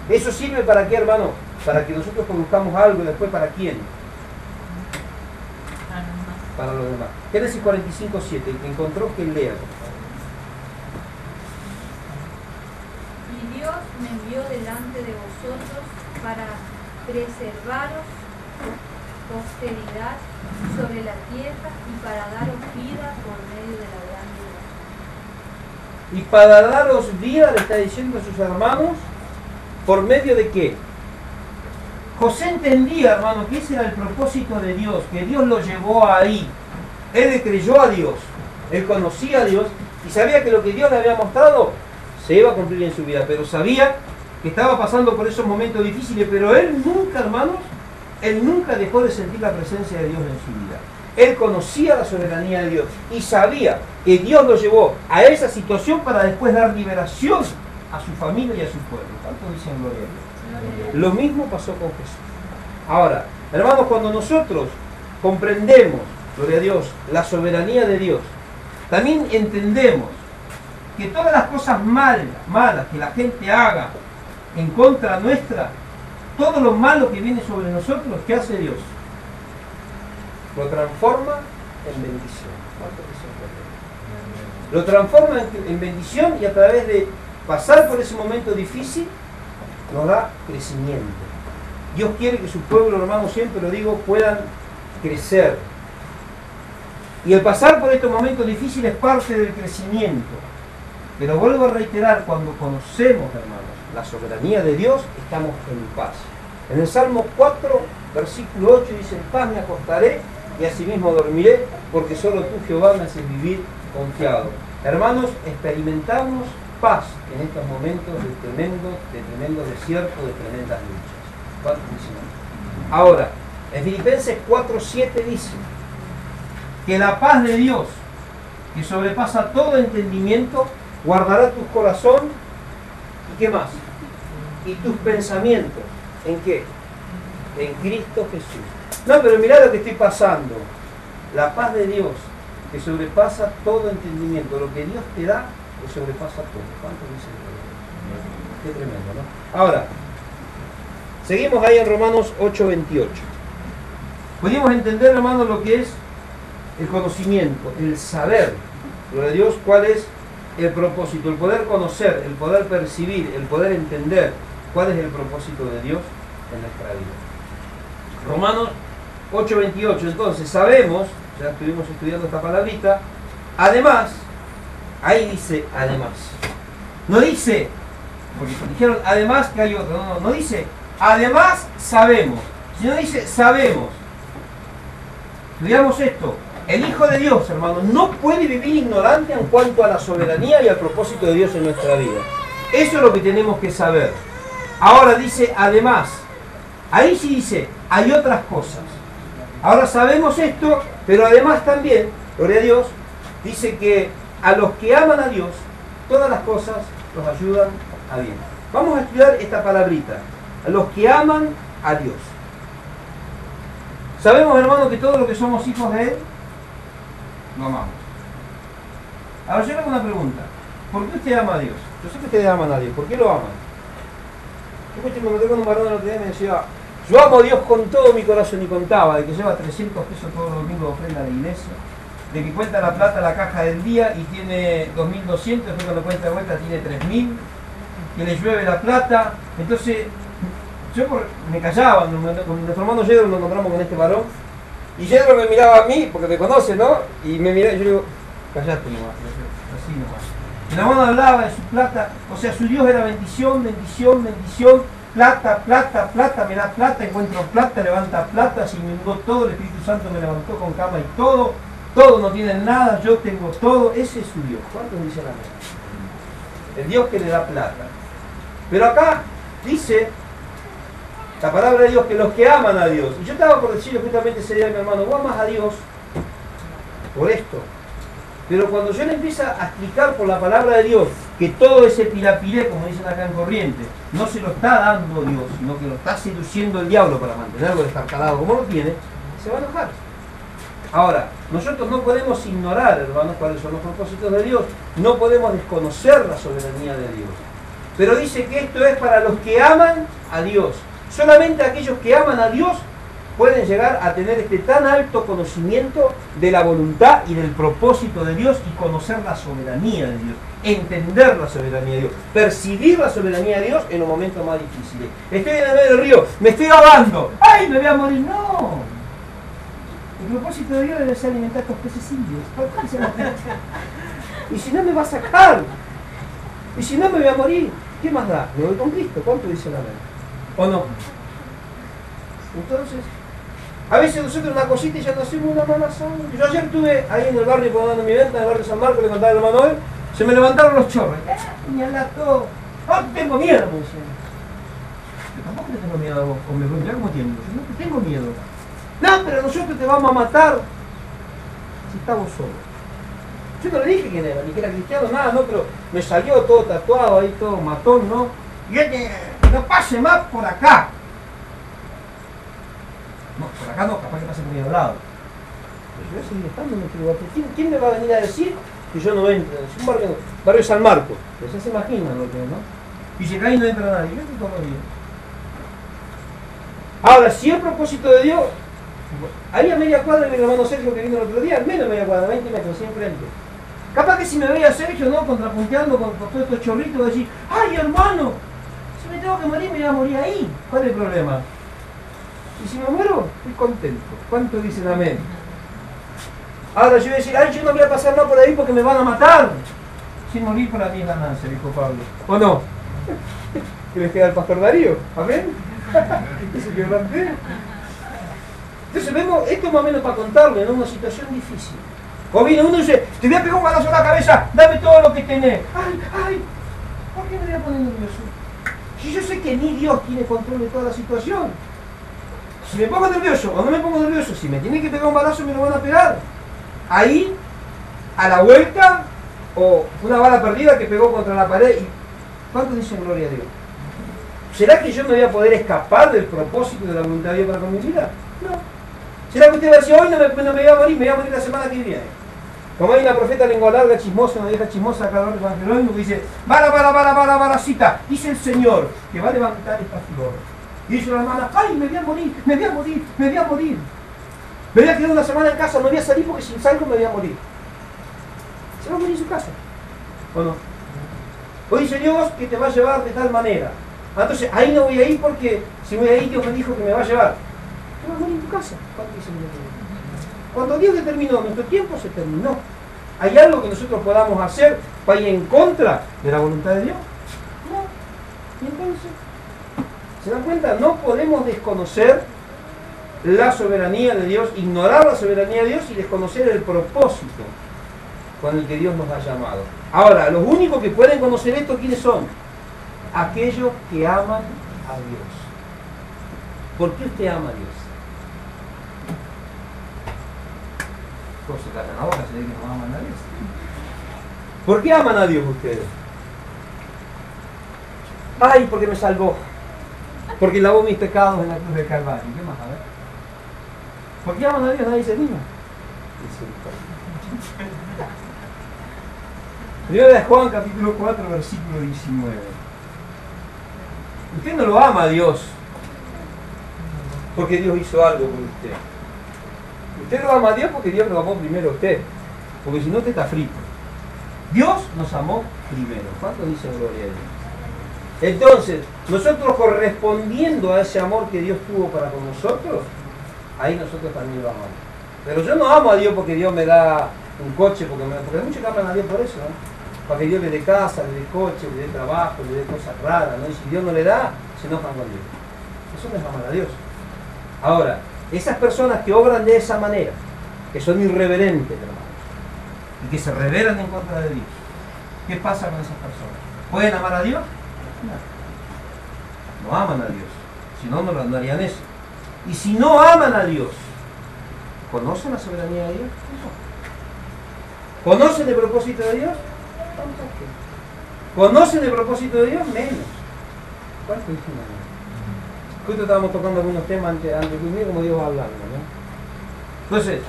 ¿Eso sirve para qué, hermano? Para que nosotros produzcamos algo y después ¿para quién? Para los demás. Génesis 45, 7. El que encontró, que lea. Y Dios me envió delante de vosotros para preservaros posteridad sobre la tierra y para daros vida por medio de la gran vida. Y para daros vida, le está diciendo a sus hermanos, ¿por medio de qué? José entendía, hermano, que ese era el propósito de Dios, que Dios lo llevó ahí. Él le creyó a Dios, él conocía a Dios y sabía que lo que Dios le había mostrado se iba a cumplir en su vida, pero sabía que estaba pasando por esos momentos difíciles, pero él nunca, hermanos, él nunca dejó de sentir la presencia de Dios en su vida. Él conocía la soberanía de Dios y sabía que Dios lo llevó a esa situación para después dar liberación a su familia y a su pueblo. ¿Cuántos dicen gloria a Dios? Lo mismo pasó con Jesús. Ahora, hermanos, cuando nosotros comprendemos, gloria a Dios, la soberanía de Dios, también entendemos que todas las cosas malas que la gente haga en contra nuestra, todo lo malo que viene sobre nosotros, ¿qué hace Dios? Lo transforma en bendición. Lo transforma en bendición y a través de pasar por ese momento difícil, nos da crecimiento. Dios quiere que su pueblo, hermano, siempre lo digo, puedan crecer. Y el pasar por estos momentos difíciles es parte del crecimiento. Pero vuelvo a reiterar, cuando conocemos, hermanos, la soberanía de Dios, estamos en paz. En el Salmo 4, versículo 8 dice: en paz me acostaré y asimismo dormiré, porque solo tú, Jehová, me haces vivir confiado. Hermanos, experimentamos paz en estos momentos de tremendo desierto, de tremendas luchas. ¿Cuántos dicen? Ahora, en Filipenses 4:7 dice que la paz de Dios, que sobrepasa todo entendimiento, guardará tu corazón y ¿qué más? Y tus pensamientos. ¿En qué? En Cristo Jesús. No, pero mirá lo que estoy pasando. La paz de Dios, que sobrepasa todo entendimiento. Lo que Dios te da, que sobrepasa todo. ¿Cuánto dice? Qué tremendo, ¿no? Ahora, seguimos ahí en Romanos 8:28. Pudimos entender, hermanos, lo que es el conocimiento, el saber, gloria a Dios, cuál es el propósito, el poder conocer, el poder percibir, el poder entender cuál es el propósito de Dios en nuestra vida. Romanos 8:28, entonces sabemos, ya estuvimos estudiando esta palabrita, además, ahí dice además. No dice, porque dijeron además que hay otro, no dice además sabemos, sino dice sabemos. Estudiamos esto. El Hijo de Dios, hermanos, no puede vivir ignorante en cuanto a la soberanía y al propósito de Dios en nuestra vida. Eso es lo que tenemos que saber. Ahora dice además. Ahí sí dice, hay otras cosas. Ahora sabemos esto, pero además también, gloria a Dios, dice que a los que aman a Dios, todas las cosas los ayudan a bien. Vamos a estudiar esta palabrita. A los que aman a Dios. Sabemos, hermanos, que todos los que somos hijos de Él, lo amamos. Ahora yo le hago una pregunta. ¿Por qué usted ama a Dios? Yo sé que ustedes aman a Dios. ¿Por qué lo aman? Yo me encontré con un varón el otro día y me decía: yo amo a Dios con todo mi corazón, y contaba de que lleva 300 pesos todos los domingos de ofrenda a la iglesia, de que cuenta la plata la caja del día y tiene 2.200, después cuando cuenta de vuelta tiene 3.000, que le llueve la plata. Entonces yo me callaba. Con nuestro hermano Yedro nos encontramos con este varón y Yedro me miraba a mí, porque me conoce, ¿no? Y me miraba y yo le digo: callate nomás, así nomás. Y la mano hablaba de su plata, o sea, su Dios era bendición, bendición, bendición, plata, plata, plata, me da plata, encuentro plata, levanta plata, se inundó todo, el Espíritu Santo me levantó con cama y todo, no tienen nada, yo tengo todo. Ese es su Dios. ¿Cuántos dicen amén? El Dios que le da plata. Pero acá dice la palabra de Dios que los que aman a Dios, y yo estaba por decirle justamente ese día a mi hermano: vos amas a Dios por esto. Pero cuando yo le empiezo a explicar por la palabra de Dios que todo ese pilapilé, como dicen acá en Corrientes, no se lo está dando Dios, sino que lo está seduciendo el diablo para mantenerlo destartalado como lo tiene, se va a enojar. Ahora, nosotros no podemos ignorar, hermanos, cuáles son los propósitos de Dios, no podemos desconocer la soberanía de Dios. Pero dice que esto es para los que aman a Dios. Solamente aquellos que aman a Dios pueden llegar a tener este tan alto conocimiento de la voluntad y del propósito de Dios y conocer la soberanía de Dios, entender la soberanía de Dios, percibir la soberanía de Dios en los momentos más difíciles. Estoy en el medio del río, me estoy ahogando, ¡ay, me voy a morir! No. El propósito de Dios debe ser alimentar a estos peces indios. Y si no, me va a sacar. Y si no, me voy a morir. ¿Qué más da? Me voy con Cristo. ¿Cuánto dice la verdad? ¿O no? Entonces, hermanos, la soberanía de Dios, hermanos, es algo que nosotros tenemos que entender. Ahora, nosotros no podemos ignorar, hermanos, cuáles son los propósitos de Dios, no podemos desconocer la soberanía de Dios. Pero dice que esto es para los que aman a Dios. Solamente aquellos que aman a Dios pueden llegar a tener este tan alto conocimiento de la voluntad y del propósito de Dios y conocer la soberanía de Dios. Qué tremendo, ¿no? Ahora, seguimos ahí en Romanos 8:29. Entonces, a veces nosotros una cosita y ya no hacemos una mala sangre. Yo ayer estuve ahí en el barrio poniendo mi venta, en el barrio San Marcos, le contaba al hermano Manuel, se me levantaron los chorros. Señalá todo. No tengo miedo, me decían. Yo tampoco te tengo miedo a vos, o me voy a mirar como tiempo. Yo no te tengo miedo. No, pero nosotros te vamos a matar si estamos solos. Yo no le dije quién era, ni que era cristiano, nada, no, pero me salió todo tatuado ahí, todo matón, ¿no? Y él, no pase más por acá. No, por acá no, capaz que pase por ahí al lado. Pero yo voy a seguir estando en este lugar. ¿Quién me va a venir a decir que yo no entro? Es un barrio San Marcos. Ya se imaginan lo que es, ¿no? Y si acá y no entra nadie, yo estoy todos los días. Ahora, si el propósito de Dios, ahí a media cuadra mi hermano Sergio que vino el otro día, al menos media cuadra, 20 metros, siempre enfrente. Capaz que si me veía Sergio, ¿no? Contrapunteando con todos estos chorritos, voy a decir, ¡ay, hermano! Si me tengo que morir, me voy a morir ahí. ¿Cuál es el problema? Y si me muero, estoy contento. ¿Cuántos dicen amén? Ahora yo voy a decir, ¡ay, yo no voy a pasar más por ahí porque me van a matar! Sin morir para mí es ganancia, dijo Pablo. ¿O no? ¿Qué les queda al pastor Darío? ¿Amén? ¿Eso que plantea? Entonces vemos, esto más o menos para contarle, ¿no? Una situación difícil. O viene uno y dice, te voy a pegar un balazo en la cabeza, dame todo lo que tenés. ¡Ay, ay! ¿Por qué me voy a poner nervioso? Si yo sé que ni Dios tiene control de toda la situación. Si me pongo nervioso o no me pongo nervioso, si me tienen que pegar un balazo me lo van a pegar. Ahí, a la vuelta, o una bala perdida que pegó contra la pared. ¿Cuántos dicen gloria a Dios? ¿Será que yo me voy a poder escapar del propósito de la voluntad de Dios para con mi vida? No. ¿Será que usted va a decir, hoy no me voy a morir, me voy a morir la semana que viene? Como hay una profeta lengua larga, chismosa, una vieja chismosa acá en Jerónimo que dice, cita, dice el Señor, que va a levantar esta flor. Y dice la hermana, ay, me voy a morir. Me voy a quedar una semana en casa, no voy a salir porque si salgo me voy a morir. Se va a morir en su casa, ¿o no? O dice Dios que te va a llevar de tal manera. Entonces ahí no voy a ir porque si voy a ir Dios me dijo que me va a llevar. Te vas a morir en tu casa. ¿Cuánto dice Dios? Cuando Dios determinó, nuestro tiempo se terminó. ¿Hay algo que nosotros podamos hacer para ir en contra de la voluntad de Dios? No. ¿Y entonces? ¿Se dan cuenta? No podemos desconocer la soberanía de Dios, ignorar la soberanía de Dios y desconocer el propósito con el que Dios nos ha llamado. Ahora, los únicos que pueden conocer esto, ¿quiénes son? Aquellos que aman a Dios. ¿Por qué usted ama a Dios? Pues se callan la boca, se ve que no aman a Dios. ¿Por qué aman a Dios ustedes? Ay, porque me salvó. Porque lavó mis pecados en la cruz del Calvario. ¿Qué más? A ver. ¿Por qué aman a Dios? Nadie se anima. Primera de Juan, capítulo 4, versículo 19. Usted no lo ama a Dios porque Dios hizo algo por usted. Usted lo ama a Dios porque Dios lo amó primero a usted. Porque si no, usted está frito. Dios nos amó primero. ¿Cuánto dice gloria a Dios? Entonces, nosotros correspondiendo a ese amor que Dios tuvo para con nosotros, ahí nosotros también lo amamos. Pero yo no amo a Dios porque Dios me da un coche, porque hay muchos que aman a Dios por eso, ¿no? Para que Dios le dé casa, le dé coche, le dé trabajo, le dé cosas raras, ¿no? Y si Dios no le da, se enojan con Dios. Eso no es amar a Dios. Ahora, esas personas que obran de esa manera, que son irreverentes, hermanos, y que se rebelan en contra de Dios, ¿qué pasa con esas personas? ¿Pueden amar a Dios? No aman a Dios, si no, no harían eso. Y si no aman a Dios, ¿conocen la soberanía de Dios? No. ¿Conocen el propósito de Dios? Tampoco. ¿Conocen el propósito de Dios? Menos. ¿Cuánto dicen amén? Justo estábamos tocando algunos temas antes conmigo, como Dios va hablando, ¿no? Entonces,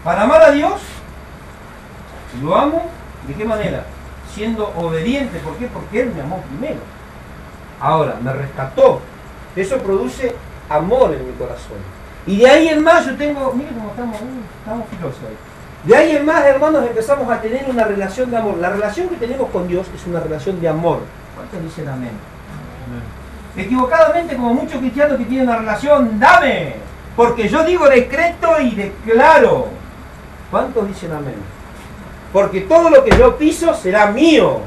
para amar a Dios, lo amo, ¿de qué manera? Siendo obediente. ¿Por qué? Porque Él me amó primero. Ahora, me rescató. Eso produce amor en mi corazón. Y de ahí en más yo tengo, miren cómo estamos filosos ahí. De ahí en más, hermanos, empezamos a tener una relación de amor. La relación que tenemos con Dios es una relación de amor. ¿Cuántos dicen amén? Amén. Equivocadamente, como muchos cristianos que tienen una relación, dame, porque yo digo decreto y declaro. ¿Cuántos dicen amén? Porque todo lo que yo piso será mío.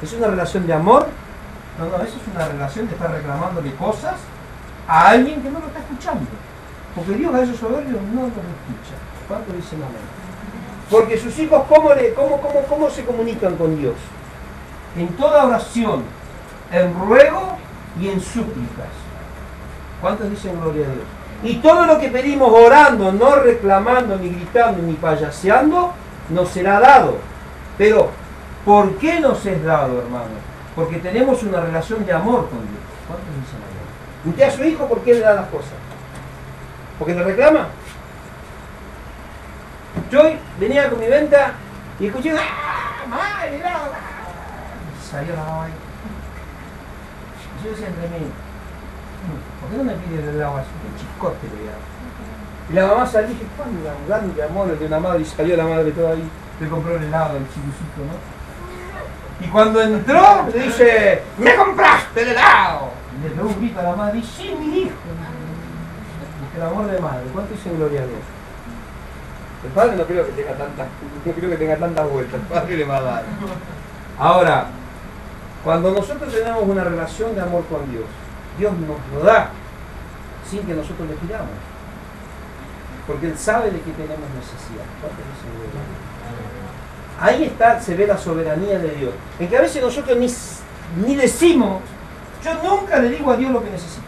¿Es una relación de amor? No, eso es una relación de estar reclamándole cosas a alguien que no lo está escuchando. Porque Dios a esos soberbios no los escucha. ¿Cuántos dicen amén? Porque sus hijos, ¿cómo se comunican con Dios? En toda oración, en ruego y en súplicas. ¿Cuántos dicen gloria a Dios? Y todo lo que pedimos orando, no reclamando, ni gritando, ni payaseando, nos será dado. Pero, ¿por qué nos es dado, hermano? Porque tenemos una relación de amor con Dios. ¿Cuántos dicen amén? ¿Usted a su hijo por qué le da las cosas? ¿Porque le reclama? Yo venía con mi venta y escuché ¡ah! ¡Helado! Salió la mamá ahí. Yo decía entre mí, ¿por qué no me pide el helado así? Un chiscote le voy a dar. Y la mamá salió y dije, ¿cuándo? Grande amor de una madre, y salió la madre toda ahí. Le compró el helado, el chiquicito, ¿no? Y cuando entró, le dice, ¡me compraste el helado! Y le pegó un grito a la madre, y sí, mi hijo. El amor de madre, ¿cuánto dice gloria a Dios? El padre no creo que tenga tantas vueltas, el padre le va a dar. Ahora, cuando nosotros tenemos una relación de amor con Dios, Dios nos lo da sin que nosotros le pidamos. Porque Él sabe de qué tenemos necesidad. ¿Cuánto dice gloria a Dios? Ahí está, se ve la soberanía de Dios. En que a veces nosotros ni decimos, yo nunca le digo a Dios lo que necesito.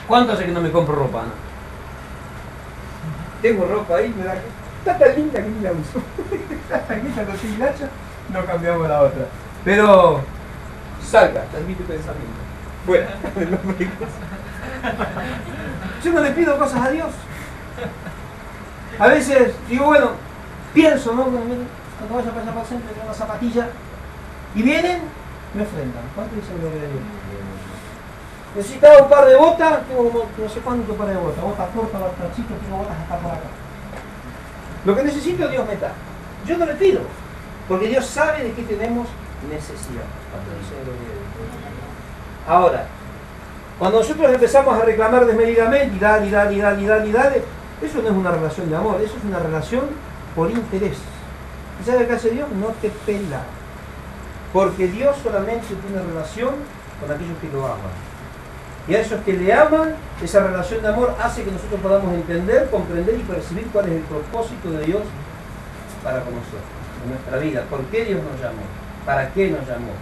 ¿Cuánto hace que no me compro ropa? No? Tengo ropa ahí, me da. Está tan linda que ni la uso. Está tan linda con su hilacha, no cambiamos la otra. Pero salga, transmite pensamiento. Bueno, yo no le pido cosas a Dios. A veces digo, bueno, pienso, ¿no? Cuando vaya para allá centro, tengo una zapatilla y vienen, me ofrendan. ¿Cuánto dicen gloria a Dios? Necesitaba un par de botas, tengo como no sé cuánto par de botas, botas cortas, botas chicas, tengo botas hasta por acá. Lo que necesito Dios me da. Yo no le pido, porque Dios sabe de qué tenemos necesidad. Ahora, cuando nosotros empezamos a reclamar desmedidamente y dale, eso no es una relación de amor, eso es una relación por interés. ¿Y sabes qué hace Dios? No te pela. Porque Dios solamente tiene relación con aquellos que lo aman. Y a esos que le aman, esa relación de amor hace que nosotros podamos entender, comprender y percibir cuál es el propósito de Dios para con nosotros, en nuestra vida. ¿Por qué Dios nos llamó? ¿Para qué nos llamó?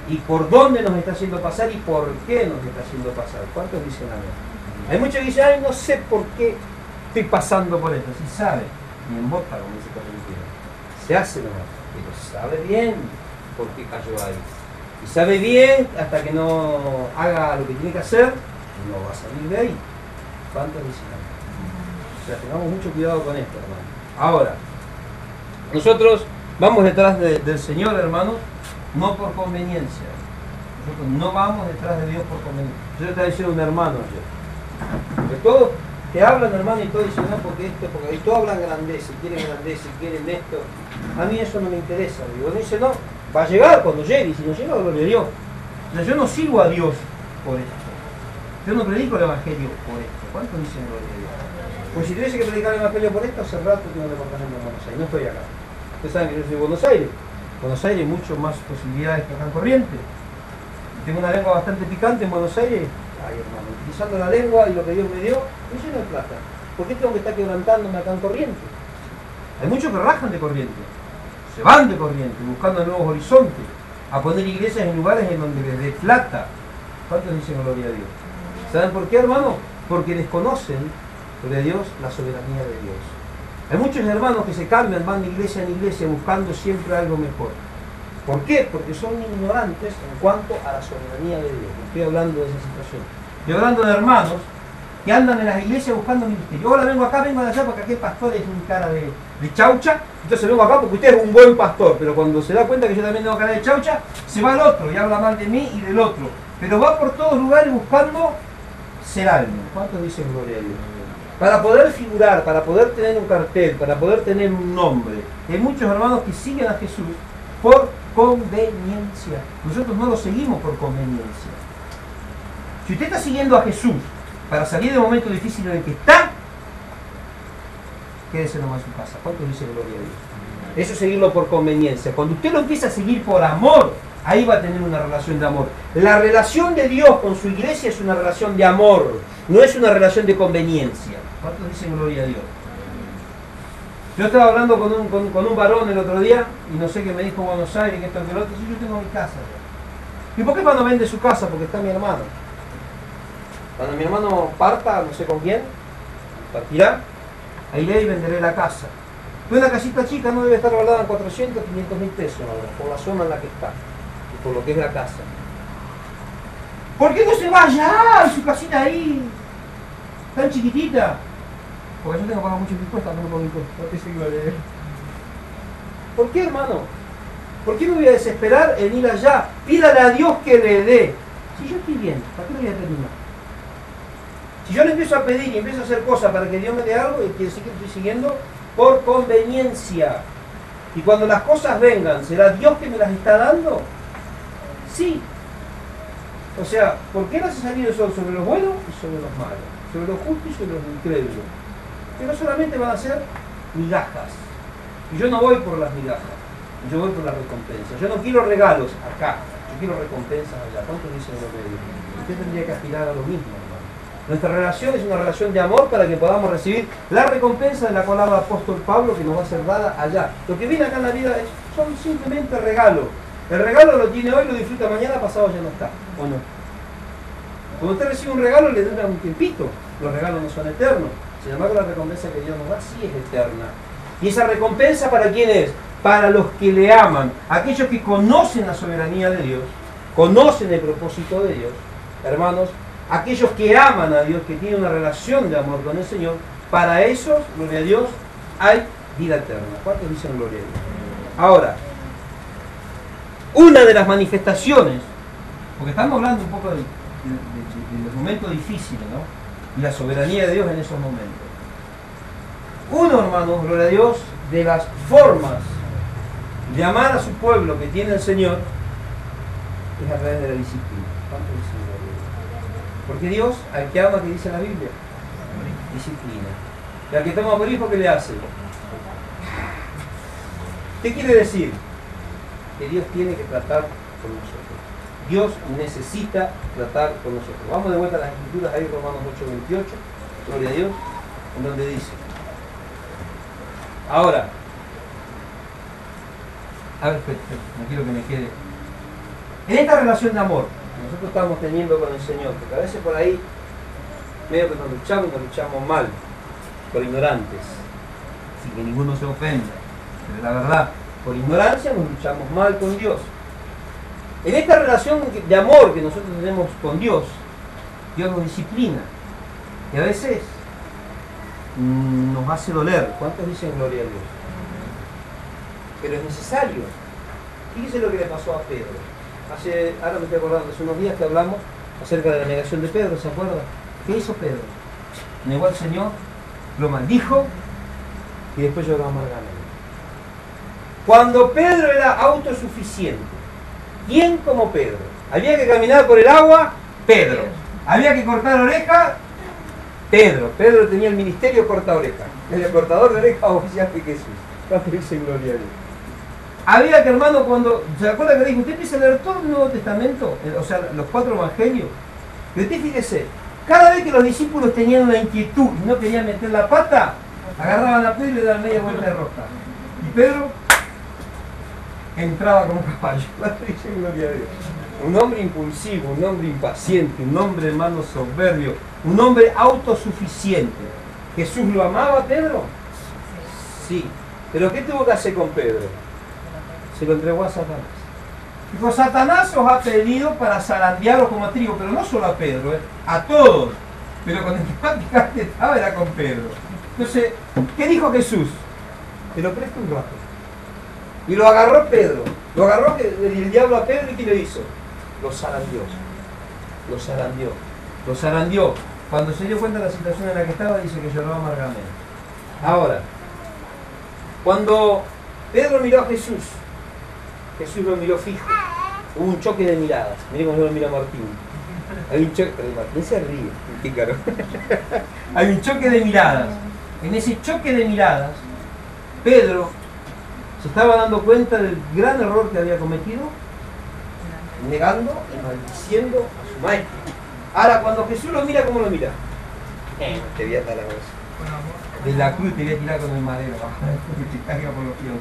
¿Y por dónde nos está haciendo pasar? ¿Y por qué nos está haciendo pasar? ¿Cuántos dicen amén? Hay muchos que dicen, ay, no sé por qué estoy pasando por esto. Si sabe, ni en boca, como dice Corinthians. Se hace nomás, pero sabe bien por qué cayó ahí. Y sabe bien, hasta que no haga lo que tiene que hacer, no va a salir de ahí. ¿Cuántos dicen amén? O sea, tengamos mucho cuidado con esto, hermano. Ahora, nosotros vamos detrás del Señor, hermanos, no por conveniencia. Nosotros no vamos detrás de Dios por conveniencia. Yo le estaba diciendo a un hermano ayer. Porque todos te hablan, hermano, y todos dicen, no, porque esto, porque y todos hablan grandeza, quieren esto. A mí eso no me interesa. Digo, no dice, no, va a llegar cuando llegue, y si no llega, gloria a Dios. O sea, yo no sigo a Dios por esto. Yo no predico el Evangelio por esto. ¿Cuánto dicen gloria a Dios? Pues si tuviese que predicar el Evangelio por esto, hace rato tengo un departamento en Buenos Aires. No estoy acá. Ustedes saben que yo soy de Buenos Aires. Buenos Aires hay mucho más posibilidades que acá en Corrientes. Tengo una lengua bastante picante en Buenos Aires. Ay, hermano, utilizando la lengua y lo que Dios me dio, me lleno de plata. ¿Por qué tengo que estar quebrantándome acá en Corrientes? Hay muchos que rajan de Corrientes. Se van de Corrientes, buscando nuevos horizontes, a poner iglesias en lugares en donde les dé plata. ¿Cuántos dicen gloria a Dios? ¿Saben por qué, hermano? Porque desconocen, gloria a Dios, la soberanía de Dios. Hay muchos hermanos que se cambian, van de iglesia en iglesia buscando siempre algo mejor. ¿Por qué? Porque son ignorantes en cuanto a la soberanía de Dios. Estoy hablando de esa situación. Estoy hablando de hermanos que andan en las iglesias buscando ministerio. Yo ahora vengo acá, vengo de allá porque aquí el pastor es un cara de chaucha. Entonces vengo acá porque usted es un buen pastor. Pero cuando se da cuenta que yo también tengo cara de chaucha, se va al otro y habla mal de mí y del otro. Pero va por todos lugares buscando ser alguien. ¿Cuántos dicen gloria a Dios? Para poder figurar, para poder tener un cartel, para poder tener un nombre. Hay muchos hermanos que siguen a Jesús por conveniencia. Nosotros no lo seguimos por conveniencia. Si usted está siguiendo a Jesús para salir del momento difícil en el que está, quédese nomás en su casa. ¿Cuántos dicen gloria a Dios? Eso es seguirlo por conveniencia. Cuando usted lo empieza a seguir por amor Ahí va a tener una relación de amor. La relación de Dios con su iglesia es una relación de amor, no es una relación de conveniencia. ¿Cuántos dicen gloria a Dios? Yo estaba hablando con un varón el otro día y no sé qué me dijo Buenos Aires, que esto, que lo otro. Sí, yo tengo mi casa. ¿Y por qué cuando vende su casa? Porque está mi hermano. Cuando mi hermano parta, no sé con quién, partirá, ahí iré y venderé la casa. Pero una casita chica no debe estar valorada en 400, 500 mil pesos ahora, por la zona en la que está y por lo que es la casa. ¿Por qué no se va allá? Su casita ahí, tan chiquitita. Porque yo tengo que pagar muchos impuestos, no pago impuestos. ¿Por qué, hermano? ¿Por qué me voy a desesperar en ir allá? Pídale a Dios que le dé. Si yo estoy bien, ¿para qué lo voy a terminar? Si yo le empiezo a pedir y empiezo a hacer cosas para que Dios me dé algo, quiere decir que estoy siguiendo por conveniencia. Y cuando las cosas vengan, ¿será Dios que me las está dando? Sí. O sea, ¿por qué las he salido sobre los buenos y sobre los malos? Sobre los justos y sobre los incrédulos. Que no solamente van a ser migajas. Y yo no voy por las migajas, yo voy por la recompensa. Yo no quiero regalos acá, yo quiero recompensas allá. ¿Cuántos dicen lo que digo? Usted tendría que aspirar a lo mismo, hermano. Nuestra relación es una relación de amor para que podamos recibir la recompensa de la cual habla el apóstol Pablo, que nos va a ser dada allá. Lo que viene acá en la vida son simplemente regalos. El regalo lo tiene hoy, lo disfruta mañana, pasado ya no está, ¿o no? Cuando usted recibe un regalo le dura un tiempito. Los regalos no son eternos. Sin embargo, la recompensa que Dios nos da sí es eterna. ¿Y esa recompensa para quién es? Para los que le aman. Aquellos que conocen la soberanía de Dios, conocen el propósito de Dios. Hermanos, aquellos que aman a Dios, que tienen una relación de amor con el Señor, para esos, gloria a Dios, hay vida eterna. ¿Cuántos dicen gloria a Dios? Ahora, una de las manifestaciones, porque estamos hablando un poco de los momentos difíciles, ¿no? Y la soberanía de Dios en esos momentos. Uno, hermanos, gloria a Dios, de las formas de amar a su pueblo que tiene el Señor es a través de la disciplina. ¿Cuánto dicen gloria a Dios? Porque Dios, al que ama, que dice la Biblia, disciplina. Y al que toma por hijo, ¿qué le hace? ¿Qué quiere decir? Que Dios tiene que tratar con nosotros. Dios necesita tratar con nosotros. Vamos de vuelta a las Escrituras, ahí Romanos 8:28, gloria a Dios, en donde dice. Ahora, a ver, no quiero que me quede. En esta relación de amor que nosotros estamos teniendo con el Señor, porque a veces por ahí, medio que nos luchamos mal, por ignorantes, sin que ninguno se ofenda, pero la verdad, por ignorancia nos luchamos mal con Dios. En esta relación de amor que nosotros tenemos con Dios, Dios nos disciplina. Y a veces nos hace doler. ¿Cuántos dicen gloria a Dios? Pero es necesario. Fíjese lo que le pasó a Pedro. Ahora me estoy acordando, hace unos días que hablamos acerca de la negación de Pedro, ¿se acuerda? ¿Qué hizo Pedro? Negó al Señor, lo maldijo y después lloró amargamente. Cuando Pedro era autosuficiente, ¿quién como Pedro? Había que caminar por el agua, Pedro. Había que cortar oreja, Pedro. Pedro tenía el ministerio corta oreja. El cortador de oreja oficial de Jesús. ¿Cuánto dice gloria a Dios? Había que, hermano, cuando... ¿Se acuerda que dijo? Usted empieza a leer todo el Nuevo Testamento, o sea, los 4 evangelios. Y usted fíjese, cada vez que los discípulos tenían una inquietud y no querían meter la pata, agarraban a Pedro y le daban media vuelta de rosca. Y Pedro entraba como un caballo. Dice gloria a Dios. Un hombre impulsivo, un hombre impaciente, un hombre, hermano, soberbio, un hombre autosuficiente. ¿Jesús lo amaba a Pedro? Sí. ¿Pero qué tuvo que hacer con Pedro? Se lo entregó a Satanás. Dijo, Satanás os ha pedido para zarandearos como a trigo, pero no solo a Pedro, a todos. Pero con el que más picante estaba era con Pedro. Entonces, ¿qué dijo Jesús? Te lo presto un rato. Y lo agarró Pedro. Lo agarró el diablo a Pedro y ¿qué le hizo? Lo zarandeó. Lo zarandeó. Lo zarandeó. Cuando se dio cuenta de la situación en la que estaba, dice que lloró amargamente. Ahora, cuando Pedro miró a Jesús, Jesús lo miró fijo. Hubo un choque de miradas. Miré cómo yo lo miro a Martín. Hay un choque, pero Martín se ríe. Qué caro. Hay un choque de miradas. En ese choque de miradas, Pedro se estaba dando cuenta del gran error que había cometido negando y maldiciendo a su maestro. Ahora, cuando Jesús lo mira, ¿cómo lo mira? Te voy a dar la cabeza. De la cruz te voy a tirar con el madero, que te caiga por los pies.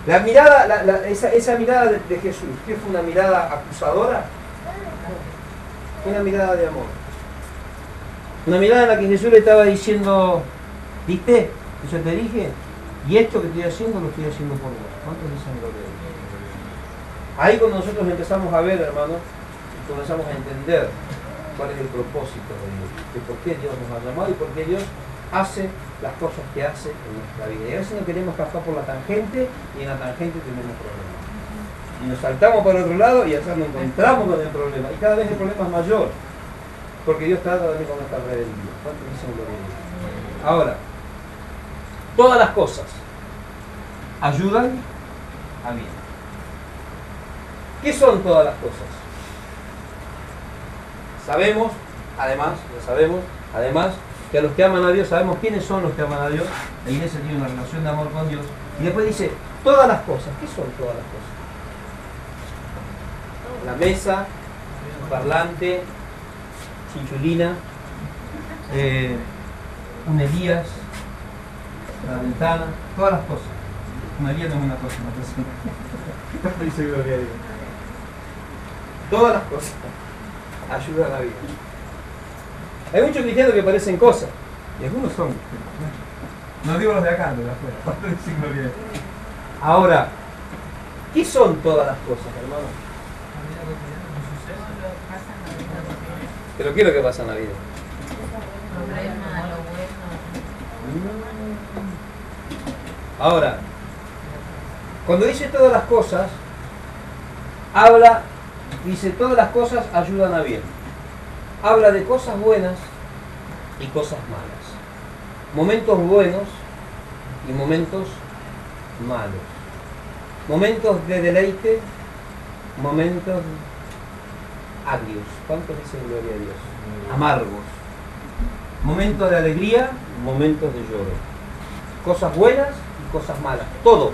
La mirada, esa mirada de Jesús, ¿qué fue una mirada acusadora? Una mirada de amor. Una mirada en la que Jesús le estaba diciendo, ¿viste? Eso te dije, y esto que estoy haciendo lo estoy haciendo por vos. ¿Cuántos dicen gloria a Dios? Ahí cuando nosotros empezamos a ver, hermanos, comenzamos a entender cuál es el propósito de Dios, de por qué Dios nos ha llamado y por qué Dios hace las cosas que hace en nuestra vida. Y a veces no queremos pasar por la tangente y en la tangente tenemos problemas. Y nos saltamos para el otro lado y allá nos encontramos con el problema. Y cada vez el problema es mayor, porque Dios trata también con nuestra rebeldía. ¿Cuántos dicen gloria a Dios? Ahora, todas las cosas ayudan a bien. ¿Qué son todas las cosas? Sabemos, además, que a los que aman a Dios, sabemos quiénes son los que aman a Dios. La iglesia tiene una relación de amor con Dios. Y después dice, todas las cosas. ¿Qué son todas las cosas? La mesa, un parlante, chinchulina, un Elías, la ventana, todas las cosas. Un Elías no es una cosa, una persona. Dice gloria a Dios. Todas las cosas ayudan a la vida. Hay muchos cristianos que parecen cosas, y algunos son. No digo los de acá, los de afuera. ¿Cuánto dicen gloria a Dios? Ahora, ¿qué son todas las cosas, hermano? ¿Pero qué es lo que pasa en la vida? Ahora, cuando dice todas las cosas, dice todas las cosas ayudan a bien. Habla de cosas buenas y cosas malas. Momentos buenos y momentos malos. Momentos de deleite, momentos agrios. ¿Cuántos dicen gloria a Dios? Amargos. Momentos de alegría, momentos de lloro. Cosas buenas y cosas malas. Todo.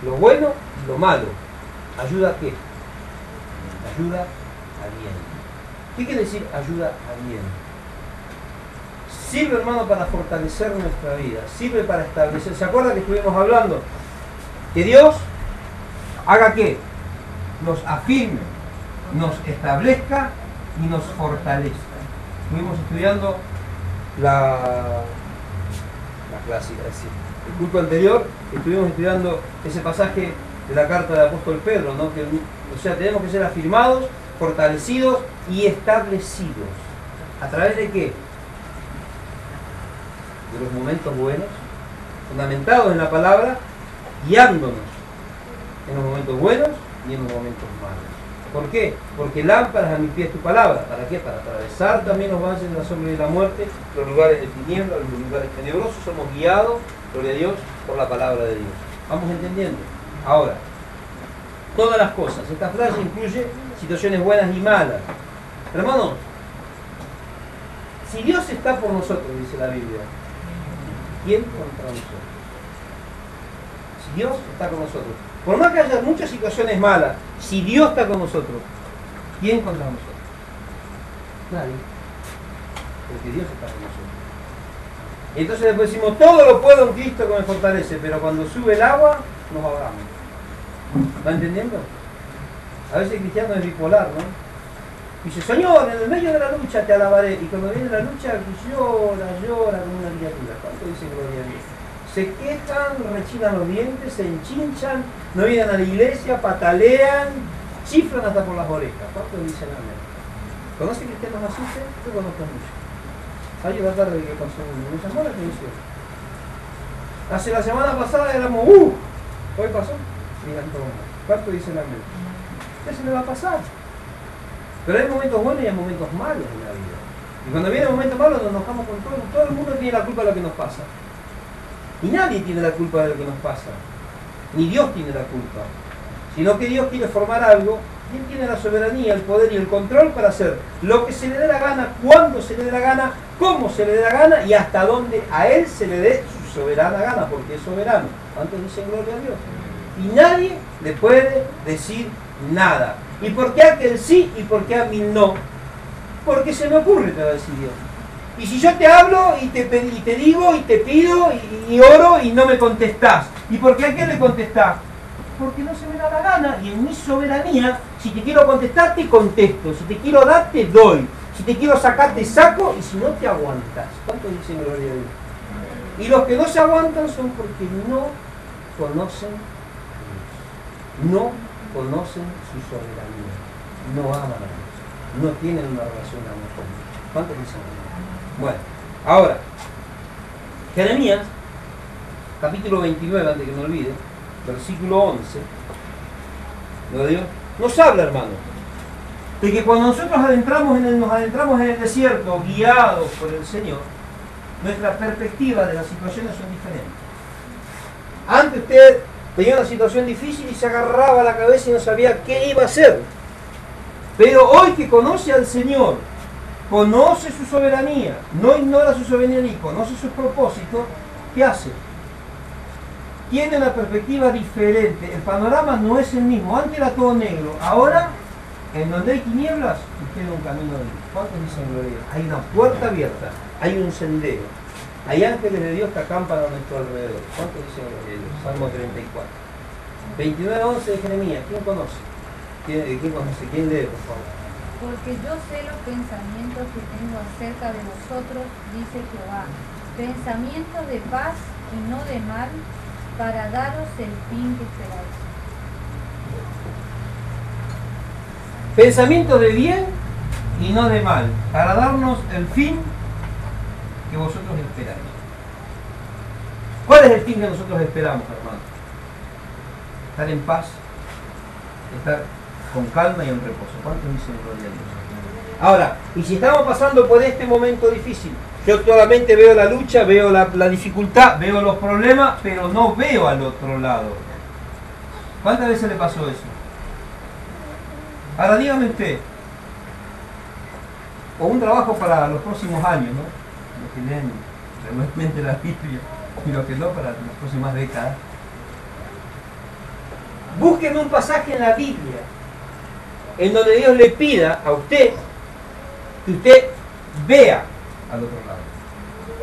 Lo bueno y lo malo. ¿Ayuda a qué? Ayuda a bien. ¿Qué quiere decir ayuda a bien? Sirve, hermano, para fortalecer nuestra vida. Sirve para establecer. ¿Se acuerda que estuvimos hablando? Que Dios haga ¿qué? Nos afirme, nos establezca y nos fortalezca. Estuvimos estudiando la clásica, es decir, el culto anterior estuvimos estudiando ese pasaje de la carta del apóstol Pedro, ¿no? O sea, tenemos que ser afirmados, fortalecidos y establecidos. ¿A través de qué? De los momentos buenos, fundamentados en la palabra, guiándonos en los momentos buenos y en los momentos malos. ¿Por qué? Porque lámparas a mis pies tu palabra. ¿Para qué? Para atravesar también los valles de la sombra y de la muerte, los lugares de tinieblas, los lugares tenebrosos. Somos guiados, gloria a Dios, por la palabra de Dios. ¿Vamos entendiendo? Ahora, todas las cosas. Esta frase incluye situaciones buenas y malas. Hermanos, si Dios está por nosotros, dice la Biblia, ¿quién contra nosotros? Si Dios está con nosotros. Por más que haya muchas situaciones malas, si Dios está con nosotros, ¿quién contra nosotros? Nadie. Porque Dios está con nosotros. Y entonces después decimos, todo lo puedo en Cristo que me fortalece, pero cuando sube el agua, nos ahogamos. ¿Va entendiendo? A veces el cristiano es bipolar, ¿no? Dice, Señor, en el medio de la lucha te alabaré. Y cuando viene la lucha, llora como una criatura. ¿Cuánto dice gloria a Dios? Se quejan, rechinan los dientes, se enchinchan, no vienen a la iglesia, patalean, chiflan hasta por las orejas. ¿Cuánto dicen amén? ¿Conoce cristianos así? Yo conozco mucho. Ayer la tarde que pasó uno, me llamó la atención. Hace la semana pasada éramos, hoy pasó, miran todo. ¿Cuánto dicen amén? ¿Qué se le va a pasar? Pero hay momentos buenos y hay momentos malos en la vida. Y cuando viene un momento malo nos enojamos con todo. Todo el mundo tiene la culpa de lo que nos pasa. Y nadie tiene la culpa de lo que nos pasa. Ni Dios tiene la culpa. Sino que Dios quiere formar algo. Y Él tiene la soberanía, el poder y el control para hacer lo que se le dé la gana, cuando se le dé la gana, cómo se le dé la gana y hasta donde a Él se le dé su soberana gana, porque es soberano. Antes dicen gloria a Dios. Y nadie le puede decir nada. ¿Y por qué a aquel sí y por qué a mí no? Porque se me ocurre, te va a decir Dios. Y si yo te hablo y te digo y te pido y oro y no me contestás, ¿y por qué a qué le contestás? Porque no se me da la gana, y en mi soberanía, si te quiero contestar, te contesto, si te quiero dar, te doy, si te quiero sacar, te saco, y si no, te aguantas. ¿Cuántos dicen gloria a Dios? Y los que no se aguantan son porque no conocen a Dios, no conocen su soberanía, no aman a Dios, no tienen una relación de amor con Dios. ¿Cuántos dicen amén? Bueno, ahora, Jeremías, capítulo 29, antes que me olvide, versículo 11, ¿lo digo? Nos habla, hermano, de que cuando nosotros nos adentramos en el desierto, guiados por el Señor, nuestra perspectiva de las situaciones son diferentes. Antes usted tenía una situación difícil y se agarraba la cabeza y no sabía qué iba a hacer. Pero hoy que conoce al Señor, conoce su soberanía, no ignora su soberanía y conoce sus propósitos, ¿qué hace? Tiene una perspectiva diferente. El panorama no es el mismo. Antes era todo negro. Ahora, en donde hay tinieblas, usted tiene un camino de luz. ¿Cuántos dicen gloria? Hay una puerta abierta, hay un sendero. Hay ángeles de Dios que acampan a nuestro alrededor. ¿Cuántos dicen gloria a Dios? Salmo 34. 29:11 de Jeremías. ¿Quién conoce? ¿Quién conoce? ¿Quién lee, por favor? Porque yo sé los pensamientos que tengo acerca de vosotros, dice Jehová, pensamientos de paz y no de mal, para daros el fin que esperáis. Pensamientos de bien y no de mal, para darnos el fin que vosotros esperáis. ¿Cuál es el fin que nosotros esperamos, hermano? Estar en paz, estar con calma y en reposo. ¿Cuántos dicen gloria a Dios? Ahora, y si estamos pasando por este momento difícil, yo solamente veo la lucha, veo la dificultad, veo los problemas, pero no veo al otro lado. ¿Cuántas veces le pasó eso? Ahora dígame usted, o un trabajo para los próximos años, ¿no? Los que leen regularmente la Biblia y los que no para las próximas décadas. Búsqueme un pasaje en la Biblia en donde Dios le pida a usted que usted vea al otro lado.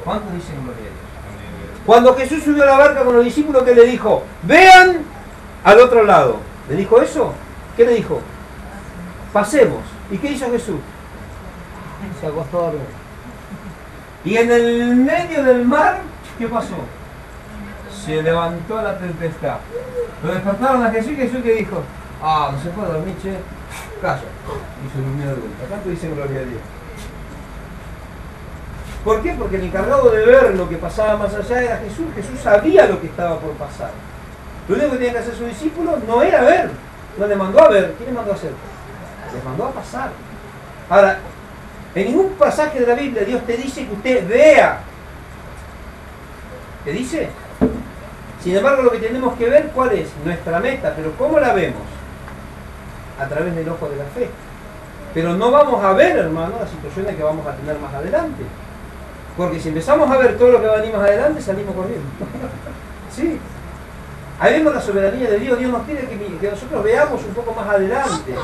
¿Cuántos dicen gloria a Dios? Cuando Jesús subió a la barca con los discípulos, ¿qué le dijo? Vean al otro lado. ¿Le dijo eso? ¿Qué le dijo? Pasemos. ¿Y qué hizo Jesús? Se acostó a dormir. Y en el medio del mar, ¿qué pasó? Se levantó la tempestad. Lo despertaron a Jesús y Jesús que dijo, no se puede dormir, che. Calla. Y se durmió de vuelta. ¿Cuánto dicen gloria a Dios? ¿Por qué? Porque el encargado de ver lo que pasaba más allá era Jesús. Jesús sabía lo que estaba por pasar. Lo único que tenía que hacer sus discípulos no era ver. No le mandó a ver. ¿Quién le mandó a hacer? Les mandó a pasar. Ahora, en ningún pasaje de la Biblia Dios te dice que usted vea. ¿Te dice? Sin embargo, lo que tenemos que ver, ¿cuál es? Nuestra meta. ¿Pero cómo la vemos? A través del ojo de la fe. Pero no vamos a ver, hermano, las situaciones que vamos a tener más adelante. Porque si empezamos a ver todo lo que va a venir más adelante, salimos corriendo. Sí. Ahí vemos la soberanía de Dios. Dios nos pide que nosotros veamos un poco más adelante.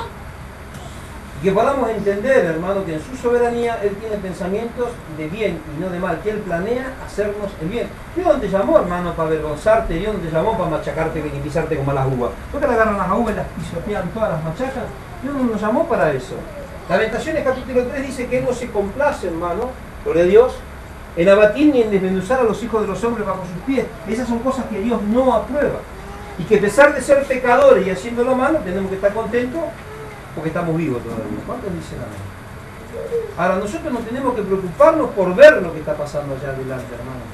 Y que podamos entender, hermano, que en su soberanía Él tiene pensamientos de bien y no de mal, que Él planea hacernos el bien. Dios no te llamó, hermano, para avergonzarte, Dios no te llamó para machacarte y pisarte como las uvas. ¿No te le agarran las uvas y las pisotean todas las machacas? Dios no nos llamó para eso. Lamentaciones capítulo 3 dice que Él no se complace, hermano, gloria a Dios, en abatir ni en desmenuzar a los hijos de los hombres bajo sus pies. Esas son cosas que Dios no aprueba. Y que a pesar de ser pecadores y haciéndolo malo, tenemos que estar contentos porque estamos vivos todavía. ¿Cuántos dicen amén? Ahora, nosotros no tenemos que preocuparnos por ver lo que está pasando allá adelante, hermano.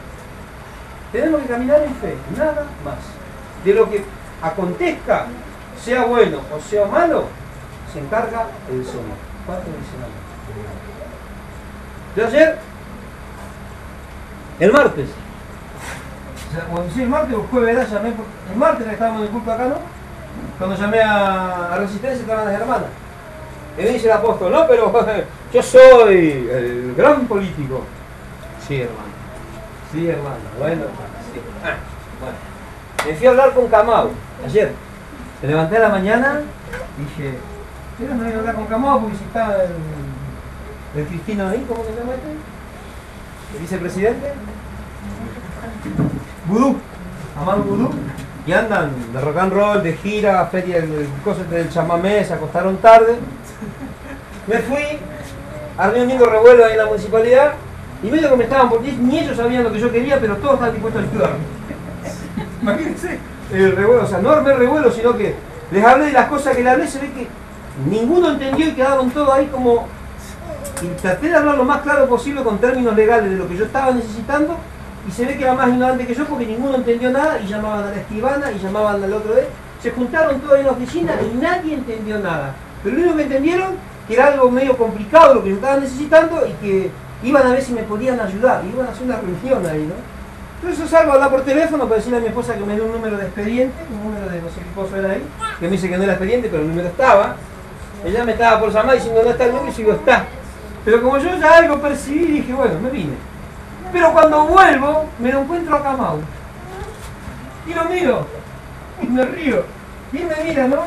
Tenemos que caminar en fe, nada más. De lo que acontezca, sea bueno o sea malo, se encarga el Señor. ¿Cuántos dicen amén? Yo ayer, el martes, el martes o el jueves era, llamé, el martes que estábamos en el culto acá, ¿no? Cuando llamé a Resistencia estaban las hermanas. Y me dice el apóstol, no, pero yo soy el gran político. Sí, hermano. Sí, hermano. Bueno, hermano. Sí. Bueno. Me fui a hablar con Camau ayer. Me levanté a la mañana y dije, Pero no iba a hablar con Camao porque si está el Cristino ahí, ¿cómo se llama este? El vicepresidente. Vudú, Amado Vudú. Y andan de rock and roll, de gira, feria, el coso del chamamé, se acostaron tarde. Me fui, armé un lindo revuelo ahí en la municipalidad y medio que me estaban, porque ni ellos sabían lo que yo quería, pero todos estaban dispuestos a ayudarme. Imagínense el revuelo, o sea, no armé el revuelo, sino que les hablé de las cosas que les hablé, se ve que ninguno entendió y quedaron todos ahí como... Y traté de hablar lo más claro posible con términos legales de lo que yo estaba necesitando y se ve que era más ignorante que yo porque ninguno entendió nada y llamaban a la escribana y llamaban al otro de... Se juntaron todos en la oficina y nadie entendió nada. Pero lo único que entendieron que era algo medio complicado lo que yo estaba necesitando y que iban a ver si me podían ayudar. Y iban a hacer una reunión ahí, ¿no? Entonces yo salgo a hablar por teléfono para decirle a mi esposa que me dé un número de expediente, un número de no sé qué cosa era ahí, que me dice que no era expediente, pero el número estaba. Ella me estaba por llamar diciendo no está el número y yo digo está. Pero como yo ya algo percibí, dije bueno, me vine. Pero cuando vuelvo, me lo encuentro a Camao. Y lo miro, y me río. Y él me mira, ¿no?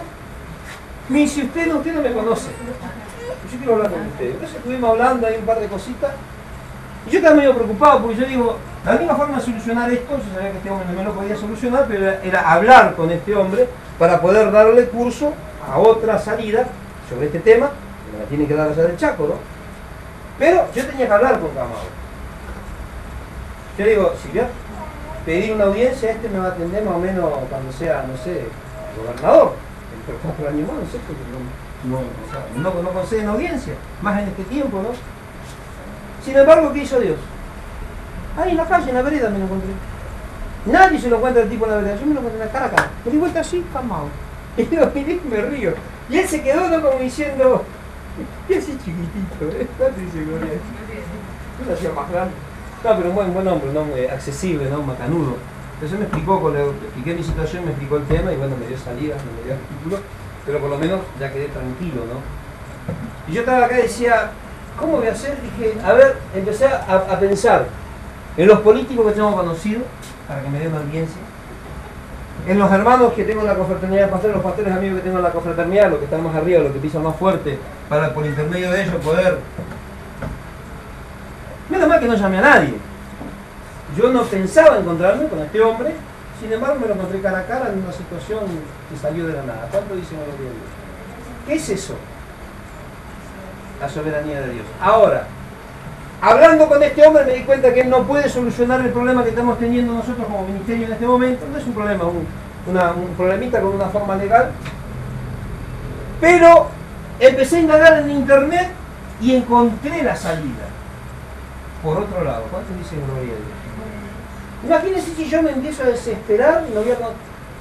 Me dice, usted no me conoce. Yo quiero hablar con usted. Entonces estuvimos hablando ahí un par de cositas. Y yo estaba medio preocupado porque yo digo, la única forma de solucionar esto, yo sabía que este hombre no me lo podía solucionar, pero era hablar con este hombre para poder darle curso a otra salida sobre este tema, que me la tiene que dar allá del Chaco, ¿no? Pero yo tenía que hablar con Camao. Yo digo, si yo pedir una audiencia, este me va a atender más o menos cuando sea, no sé, gobernador. Dentro de 4 años más, no sé, porque no conceden audiencia, más en este tiempo, ¿no? Sin embargo, ¿qué hizo Dios? Ahí en la calle, en la vereda me lo encontré. Nadie se lo encuentra el tipo en la vereda, yo me lo encontré en la cara a cara. Me di vuelta así, Camao. Y lo miré y me río. Y él se quedó, ¿no? Como diciendo, y así chiquitito, ¿eh? ¿Cuánto dice Gloria? Una hacía más grande. No, pero un buen hombre, un hombre accesible, ¿no? Macanudo. Entonces me explicó, le expliqué mi situación, me explicó el tema y bueno, me dio salidas, me dio artículos, pero por lo menos ya quedé tranquilo, ¿no? Y yo estaba acá y decía, ¿cómo voy a hacer? Dije, a ver, empecé a pensar en los políticos que tengo conocidos, para que me den una audiencia, en los hermanos que tengo en la confraternidad de pastores, los pastores amigos que tengo en la confraternidad, los que están más arriba, los que pisan más fuerte, para por intermedio de ellos poder... Menos mal que no llamé a nadie. Yo no pensaba encontrarme con este hombre, sin embargo me lo encontré cara a cara en una situación que salió de la nada. ¿Cuánto dicen los Dios? ¿Qué es eso? La soberanía de Dios. Ahora, hablando con este hombre me di cuenta que él no puede solucionar el problema que estamos teniendo nosotros como ministerio en este momento. No es un problema, un problemita con una forma legal. Pero empecé a indagar en internet y encontré la salida. Por otro lado, ¿cuánto dicen gloria a Dios? Imagínense si yo me empiezo a desesperar y no voy a...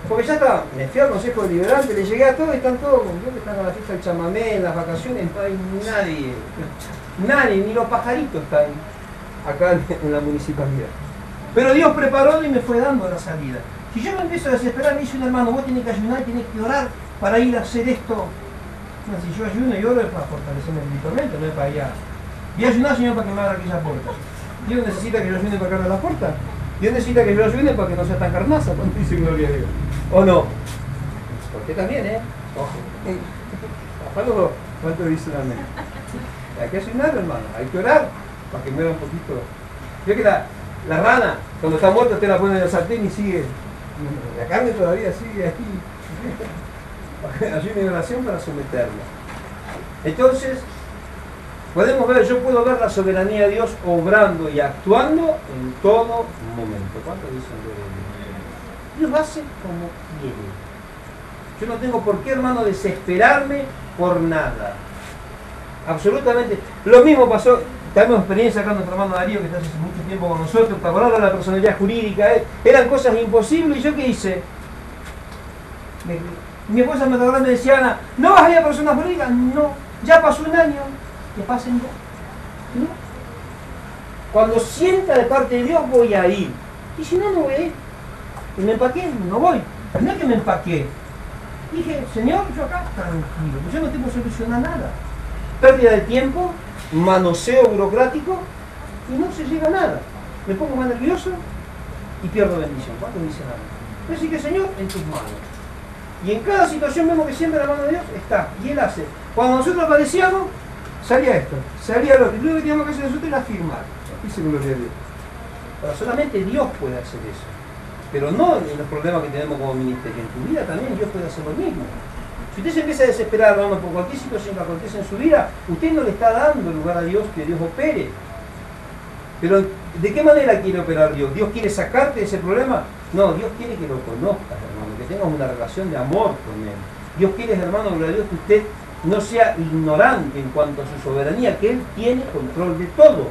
Porque ya está, me fui al Consejo Deliberante, le llegué a todos, están todos, creo que están a la fiesta del chamamé, en las vacaciones, no hay nadie, ni los pajaritos están acá en la municipalidad. Pero Dios preparó y me fue dando la salida. Si yo me empiezo a desesperar, me dice un hermano, vos tenés que ayunar, tenés que orar para ir a hacer esto. No, si yo ayuno y oro es para fortalecerme espiritualmente, no es para allá. Voy a ayunar, Señor, para que me abra aquella puerta. Dios necesita que yo ayune para que abra la puerta. Dios necesita que yo ayune para que no sea tan carnaza, cuando dice gloria a Dios. ¿O no? Porque también, Ojo. ¿Cuánto dice la amén? Hay que ayunar, hermano. Hay que orar para que muera un poquito. Yo que la rana, cuando está muerta, te la pone en el sartén y sigue. La carne todavía sigue aquí. Ayuno y oración para someterla. Entonces, podemos ver, yo puedo ver la soberanía de Dios obrando y actuando en todo momento. ¿Cuánto dicen Dios hace como quiere. Yo no tengo por qué, hermano, desesperarme por nada. Absolutamente. Lo mismo pasó, tenemos experiencia acá con nuestro hermano Darío, que está hace mucho tiempo con nosotros, para hablar de la personalidad jurídica, eran cosas imposibles, y yo qué hice. Mi esposa me decía, Ana, ¿no vas a ir a personas jurídicas? No, ya pasó un año, que pasen ya. ¿No? Cuando sienta de parte de Dios voy a ir. Y si no, no voy a ir. Y me empaqué, no voy. No es que me empaqué. Dije, Señor, yo acá tranquilo, yo no tengo que solucionar nada. Pérdida de tiempo, manoseo burocrático y no se llega a nada. Me pongo más nervioso y pierdo bendición. ¿Cuánto dice nada? Así que, Señor, en tus manos. Y en cada situación vemos que siempre la mano de Dios está. Y Él hace. Cuando nosotros aparecíamos, salía esto, salía lo otro. Y luego que teníamos que hacer nosotros era afirmar. Dice gloria a Dios. Pero solamente Dios puede hacer eso. Pero no en los problemas que tenemos como ministerio. En tu vida también Dios puede hacer lo mismo. Si usted se empieza a desesperar, hermano, por cualquier situación que acontece en su vida, usted no le está dando lugar a Dios que Dios opere. Pero ¿de qué manera quiere operar Dios? ¿Dios quiere sacarte de ese problema? No, Dios quiere que lo conozcas, hermano, que tengas una relación de amor con Él. Dios quiere, hermano, gloria a Dios, que usted no sea ignorante en cuanto a su soberanía, que Él tiene control de todo.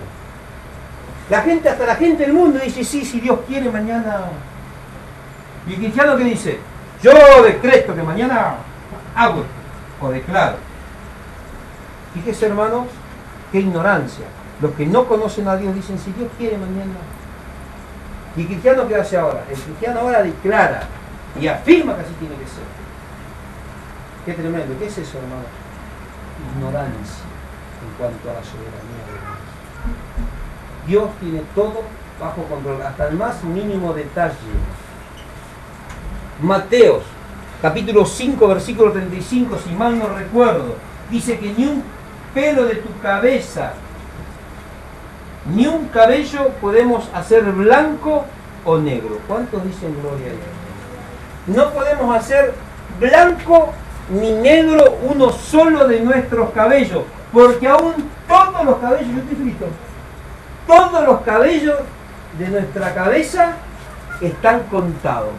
La gente, hasta la gente del mundo dice, sí, si Dios quiere mañana. Y el cristiano que dice, yo decreto que mañana hago o declaro. Fíjese, hermanos, qué ignorancia. Los que no conocen a Dios dicen, si Dios quiere mañana. ¿Y el cristiano qué hace ahora? El cristiano ahora declara y afirma que así tiene que ser. Qué tremendo. ¿Qué es eso, hermano? Ignorancia en cuanto a la soberanía de Dios. Dios tiene todo bajo control, hasta el más mínimo detalle. Mateos, capítulo 5, versículo 35, si mal no recuerdo, dice que ni un pelo de tu cabeza, ni un cabello podemos hacer blanco o negro. ¿Cuántos dicen gloria a Dios? No podemos hacer blanco ni negro uno solo de nuestros cabellos, porque aún todos los cabellos, yo estoy frito, todos los cabellos de nuestra cabeza están contados.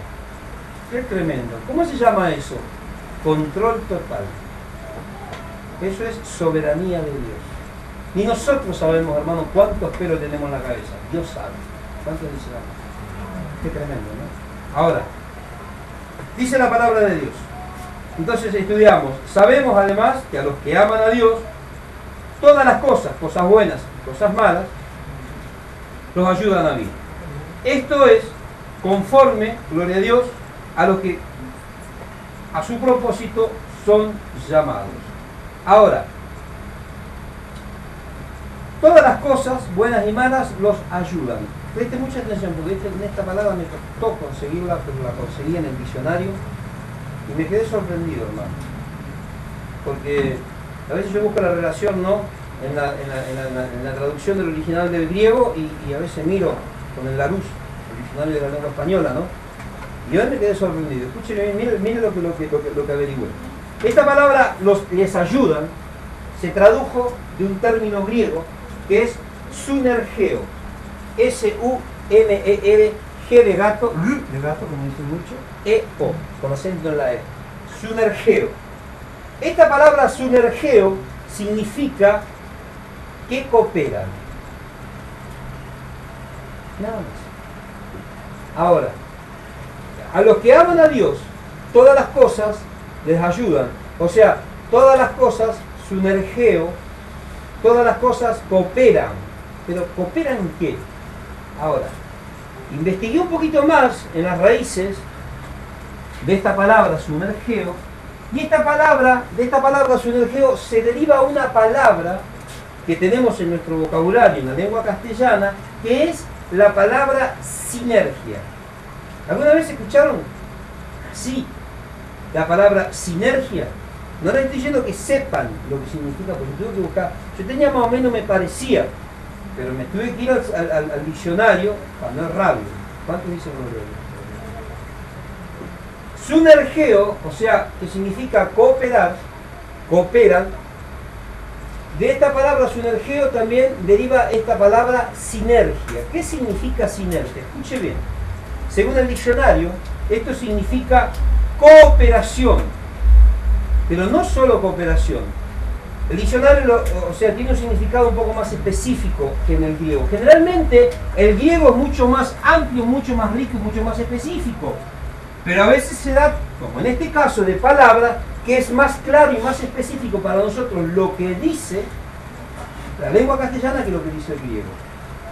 Qué tremendo. ¿Cómo se llama eso? Control total. Eso es soberanía de Dios. Ni nosotros sabemos, hermano, cuántos pelos tenemos en la cabeza. Dios sabe. ¿Cuántos dice la palabra? Qué tremendo, ¿no? Ahora, dice la palabra de Dios. Entonces estudiamos. Sabemos además que a los que aman a Dios, todas las cosas, cosas buenas y cosas malas, los ayudan a vivir. Esto es conforme, gloria a Dios, a los que a su propósito son llamados. Ahora, todas las cosas, buenas y malas, los ayudan. Preste mucha atención, porque en esta palabra me costó conseguirla, pero la conseguí en el diccionario y me quedé sorprendido, hermano. Porque a veces yo busco la relación, ¿no?, en la traducción del original del griego y a veces miro con el Larousse, el diccionario de la lengua española, ¿no? Y hoy me quedé sorprendido. Escúchenme, miren lo que averigüé. Esta palabra, les ayudan, se tradujo de un término griego que es sunergeo. S-U-N-E-R, G de gato, como dicen mucho, E-O, con acento en la E. Sunergeo. Esta palabra sunergeo significa que cooperan. Nada más. Ahora, a los que aman a Dios, todas las cosas les ayudan. O sea, todas las cosas, sunergeo, todas las cosas cooperan. Pero ¿cooperan en qué? Ahora, investigué un poquito más en las raíces de esta palabra sunergeo, y de esta palabra sunergeo se deriva una palabra que tenemos en nuestro vocabulario en la lengua castellana, que es la palabra sinergia. ¿Alguna vez escucharon así la palabra sinergia? No les estoy diciendo que sepan lo que significa, porque tuve que buscar. Yo tenía más o menos, me parecía, pero me tuve que ir al diccionario para no errarlo. ¿Cuánto dice sunergeo? O sea, que significa cooperar, cooperan. De esta palabra sunergeo también deriva esta palabra sinergia. ¿Qué significa sinergia? Escuche bien. Según el diccionario, esto significa cooperación. Pero no solo cooperación. El diccionario, tiene un significado un poco más específico que en el griego. Generalmente, el griego es mucho más amplio, mucho más rico y mucho más específico. Pero a veces se da, como en este caso, de palabra, que es más claro y más específico para nosotros lo que dice la lengua castellana que lo que dice el griego.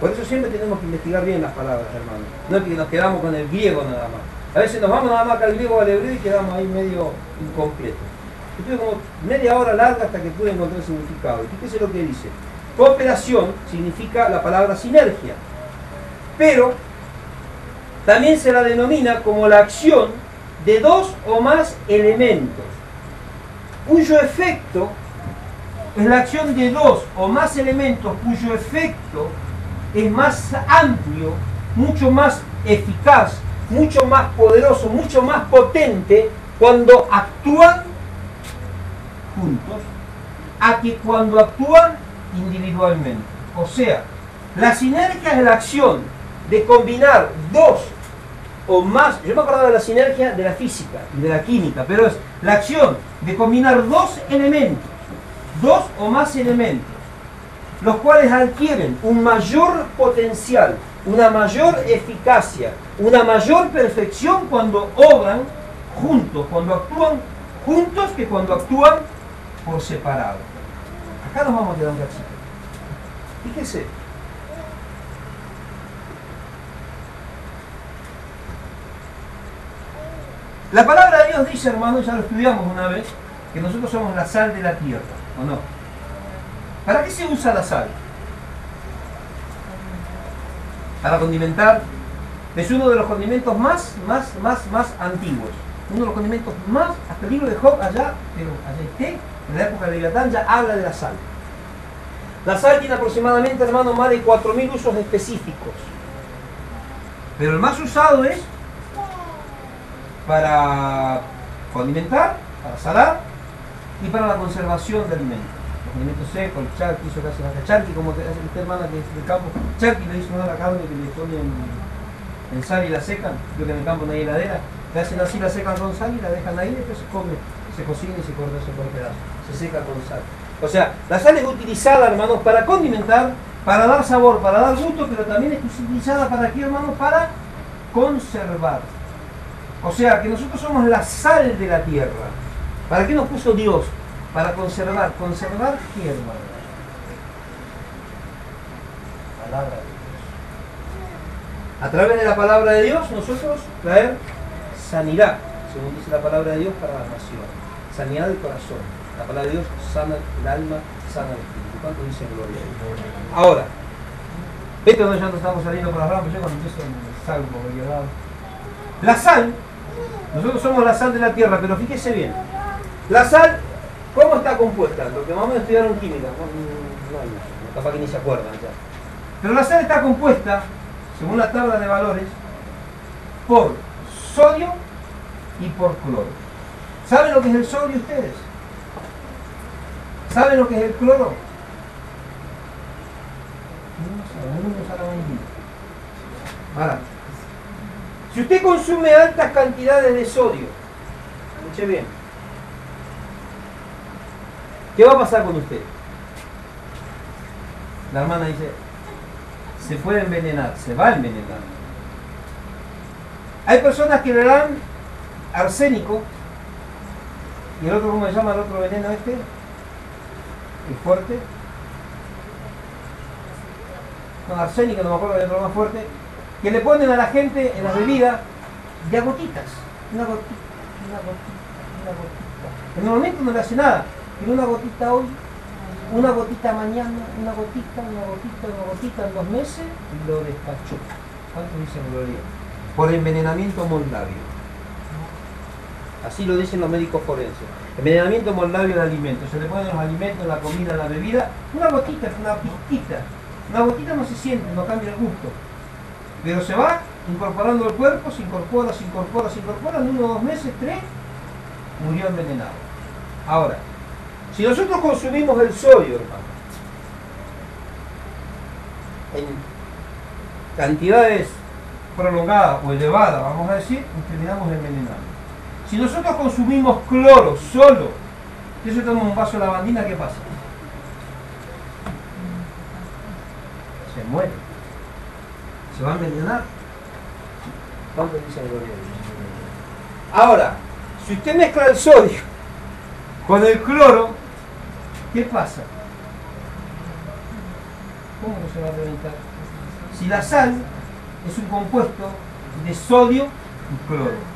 Por eso siempre tenemos que investigar bien las palabras, hermanos. No es que nos quedamos con el griego nada más. A veces nos vamos nada más al griego o al hebreo y quedamos ahí medio incompletos. Estuve como media hora larga hasta que pude encontrar el significado. Y fíjese lo que dice. Cooperación significa la palabra sinergia. Pero también se la denomina como la acción de dos o más elementos, cuyo efecto es la acción de dos o más elementos cuyo efecto es más amplio, mucho más eficaz, mucho más poderoso, mucho más potente cuando actúan juntos a que cuando actúan individualmente. O sea, la sinergia es la acción de combinar dos o más, yo me acordaba de la sinergia de la física y de la química, pero es la acción de combinar dos elementos, dos o más elementos, los cuales adquieren un mayor potencial, una mayor eficacia, una mayor perfección cuando obran juntos, cuando actúan juntos que cuando actúan por separado. Acá nos vamos a quedar un cachito. Fíjese. La palabra de Dios dice, hermanos, ya lo estudiamos una vez, que nosotros somos la sal de la tierra, ¿o no? ¿Para qué se usa la sal? Para condimentar. Es uno de los condimentos más antiguos. Uno de los condimentos más, hasta el libro de Job allá, pero allá esté, en la época de Leviatán ya habla de la sal. La sal tiene aproximadamente, hermano, más de 4.000 usos específicos. Pero el más usado es para condimentar, para salar y para la conservación de alimentos. Los alimentos secos, el charqui, eso que hace la charqui, como te hace usted, hermana, que es del campo. Charqui le dice una la carne que le ponen en sal y la secan. Creo que en el campo no hay heladera. Le hacen así, la secan con sal y la dejan ahí y después se come, se cocina y se corta por pedazos. Se seca con sal. O sea, la sal es utilizada, hermanos, para condimentar, para dar sabor, para dar gusto, pero también es utilizada para qué, hermanos, para conservar. O sea, que nosotros somos la sal de la tierra. ¿Para qué nos puso Dios? Para conservar. ¿Conservar qué, hermano? Palabra de Dios. A través de la palabra de Dios, nosotros traer sanidad, según dice la palabra de Dios, para la nación. Sanidad del corazón. La palabra de Dios sana el alma, sana el espíritu. ¿Cuánto dice gloria a Dios? Ahora, ¿viste donde ya nos estamos saliendo por las ramas? Yo cuando empiezo me salgo por el lado. La sal, nosotros somos la sal de la tierra, pero fíjese bien. La sal, ¿cómo está compuesta? Lo que más o menos estudiaron química, no, capaz que ni se acuerdan ya. Pero la sal está compuesta, según la tabla de valores, por sodio y por cloro. ¿Saben lo que es el sodio ustedes? ¿Saben lo que es el cloro? No saben. Ahora, si usted consume altas cantidades de sodio, escuche bien, ¿qué va a pasar con usted? La hermana dice, se puede envenenar, se va a envenenar. Hay personas que le dan arsénico, y el otro, ¿cómo se llama el otro veneno este? El fuerte. No, arsénico, no me acuerdo del otro más fuerte, que le ponen a la gente en las bebidas de a gotitas. Una gotita. En el momento no le hace nada, pero una gotita hoy, una gotita mañana, una gotita, en 2 meses, y lo despachó. ¿Cuánto dicen gloria? Por envenenamiento moldavio. Así lo dicen los médicos forenses. Envenenamiento moldavio de alimentos. Se le ponen los alimentos, en la comida, en la bebida. Una gotita, una pizquita. Una gotita no se siente, no cambia el gusto. Pero se va incorporando el cuerpo, se incorpora, en 1 o 2 meses, 3, murió envenenado. Ahora, si nosotros consumimos el sodio, hermano, en cantidades prolongadas o elevadas, vamos a decir, nos terminamos envenenando. Si nosotros consumimos cloro solo, si se toma un vaso de lavandina, ¿qué pasa? Se muere. Se va a envenenar. ¿Cuánto dice la gloria de Dios? Ahora, si usted mezcla el sodio con el cloro, ¿qué pasa? ¿Cómo que se va a reventar? Si la sal es un compuesto de sodio y cloro.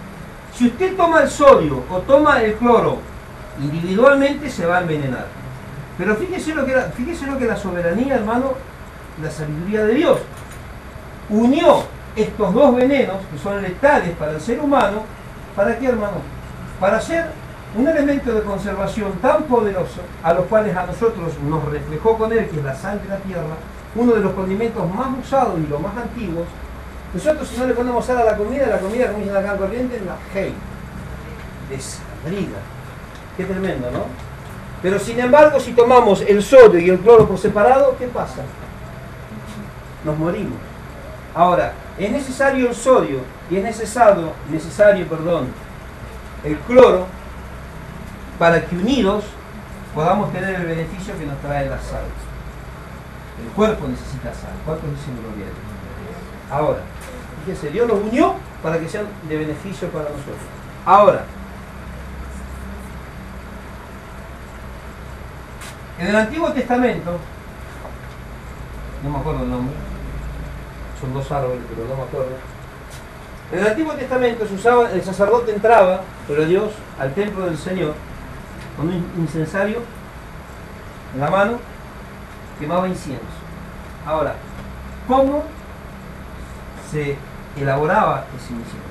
Si usted toma el sodio o toma el cloro individualmente, se va a envenenar. Pero fíjese lo que la soberanía, hermano, la sabiduría de Dios unió estos dos venenos que son letales para el ser humano. ¿Para qué, hermano? Para hacer un elemento de conservación tan poderoso, a los cuales a nosotros nos reflejó con él, que es la sal de la tierra, uno de los condimentos más usados y los más antiguos. Nosotros, si no le ponemos sal a la comida, como dicen acá en Corrientes, la hey, desabrida. Qué tremendo, ¿no? Pero sin embargo, si tomamos el sodio y el cloro por separado, ¿qué pasa? Nos morimos. Ahora, es necesario el sodio y es necesario el cloro para que unidos podamos tener el beneficio que nos trae la sal. El cuerpo necesita sal. ¿Cuántos dicen gloria a Dios? Ahora, fíjense, Dios los unió para que sean de beneficio para nosotros. Ahora, en el Antiguo Testamento, no me acuerdo el nombre, son dos árboles, pero no me acuerdo. En el Antiguo Testamento se usaba, el sacerdote entraba, pero Dios, al templo del Señor, con un incensario en la mano, quemaba incienso. Ahora, ¿cómo se elaboraba ese incienso?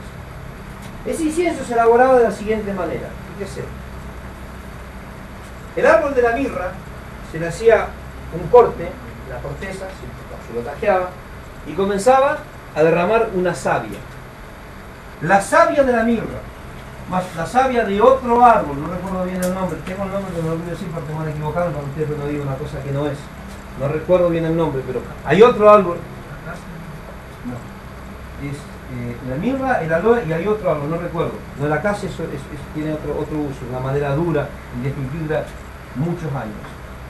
Ese incienso se elaboraba de la siguiente manera. Fíjese. El árbol de la mirra se le hacía un corte, la corteza, se lo tajeaba y comenzaba a derramar una savia. La savia de la mirra, más la savia de otro árbol, no recuerdo bien el nombre, tengo el nombre que me lo olvido decir para temor a equivocarme, para que ustedes no digan una cosa que no es. No recuerdo bien el nombre, pero hay otro árbol. No. Es la mirra, el aloe y hay otro árbol, no recuerdo. No, el acacia tiene otro uso, una madera dura, indestructible, muchos años.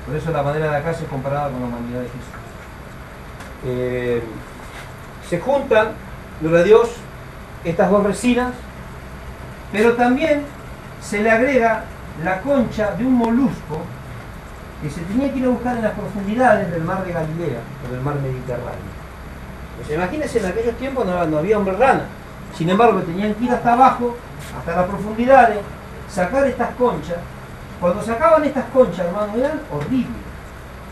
Por eso la madera de acacia es comparada con la humanidad de Jesús. Se juntan, gloria a Dios, estas dos resinas, pero también se le agrega la concha de un molusco que se tenía que ir a buscar en las profundidades del mar de Galilea o del mar Mediterráneo. Pues imagínense, en aquellos tiempos no había hombre rana, sin embargo tenían que ir hasta abajo, hasta las profundidades, sacar estas conchas. Cuando sacaban estas conchas, hermano, eran horribles,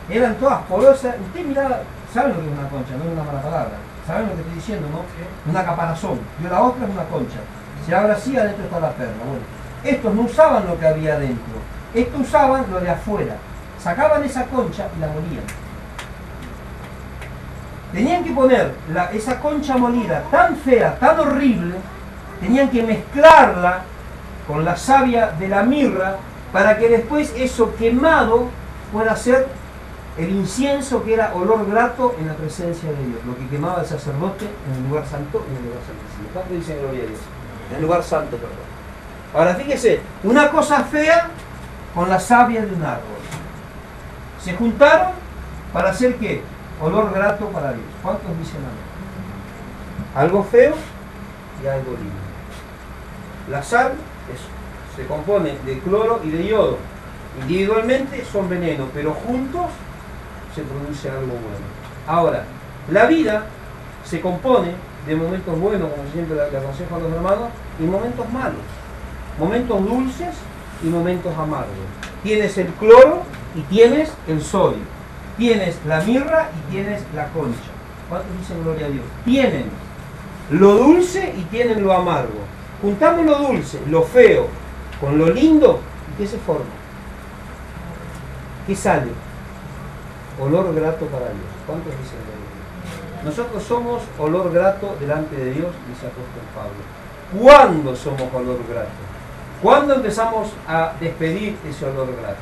eran todas porosas. Usted miraba, ¿saben lo que es una concha? No es una mala palabra, ¿saben lo que estoy diciendo, no? Una caparazón, y la otra es una concha. Se abre así, adentro está la perla. Bueno, estos no usaban lo que había adentro, estos usaban lo de afuera. Sacaban esa concha y la molían. Tenían que poner esa concha molida tan fea, tan horrible, tenían que mezclarla con la savia de la mirra para que después eso quemado pueda ser el incienso que era olor grato en la presencia de Dios, lo que quemaba el sacerdote en el lugar santo y en el lugar santísimo. ¿Cuánto dicen gloria a Dios? En el lugar santo, perdón. Ahora fíjese, una cosa fea con la savia de un árbol. Se juntaron para hacer ¿qué? Olor grato para Dios. ¿Cuántos dicen amén? Algo feo y algo lindo. La sal se compone de cloro y de yodo. Individualmente son veneno, pero juntos se produce algo bueno. Ahora, la vida se compone de momentos buenos, como siempre le aconsejo a los hermanos, y momentos malos. Momentos dulces y momentos amargos. Tienes el cloro y tienes el sodio. Tienes la mirra y tienes la concha. ¿Cuántos dicen gloria a Dios? Tienen lo dulce y tienen lo amargo. Juntamos lo dulce, lo feo, con lo lindo, ¿y qué se forma? ¿Qué sale? Olor grato para Dios. ¿Cuántos dicen gloria a Dios? Nosotros somos olor grato delante de Dios, dice el apóstol Pablo. ¿Cuándo somos olor grato? ¿Cuándo empezamos a despedir ese olor grato?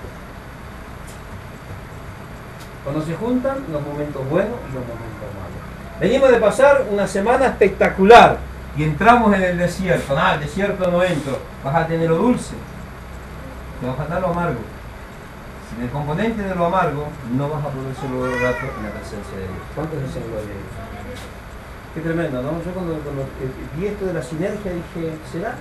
Cuando se juntan los momentos buenos y los momentos malos. Venimos de pasar una semana espectacular y entramos en el desierto. El desierto no entro. Vas a tener lo dulce, te va a faltar lo amargo. Sin el componente de lo amargo no vas a producir el olor grato en la presencia de Dios. ¿Cuántos dicen gloria a Dios? Qué tremendo, ¿no? Yo cuando vi esto de la sinergia dije, ¿será?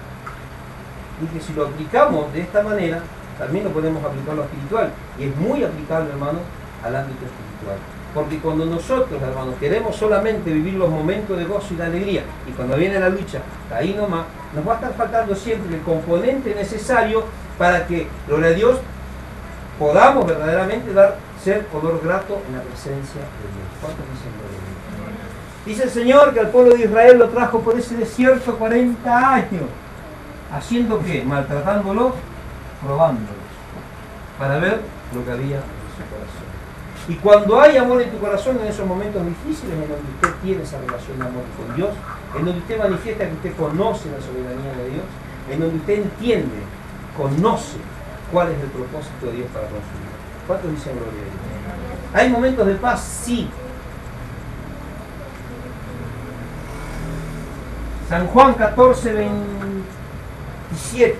Dije, si lo aplicamos de esta manera, también lo podemos aplicar a lo espiritual. Y es muy aplicable, hermano, al ámbito espiritual. Porque cuando nosotros, hermanos, queremos solamente vivir los momentos de gozo y de alegría, y cuando viene la lucha, ahí nomás, nos va a estar faltando siempre el componente necesario para que, gloria a Dios, podamos verdaderamente ser olor grato en la presencia de Dios. ¿Cuántos dicen gloria a Dios? Dice el Señor que al pueblo de Israel lo trajo por ese desierto 40 años. ¿Haciendo qué? Maltratándolo probándolos, para ver lo que había en su corazón. Y cuando hay amor en tu corazón, en esos momentos difíciles, en donde usted tiene esa relación de amor con Dios, en donde usted manifiesta que usted conoce la soberanía de Dios, en donde usted entiende, conoce cuál es el propósito de Dios para con su vida. ¿Cuántos dicen gloria a Dios? ¿Hay momentos de paz? Sí. San Juan 14, 27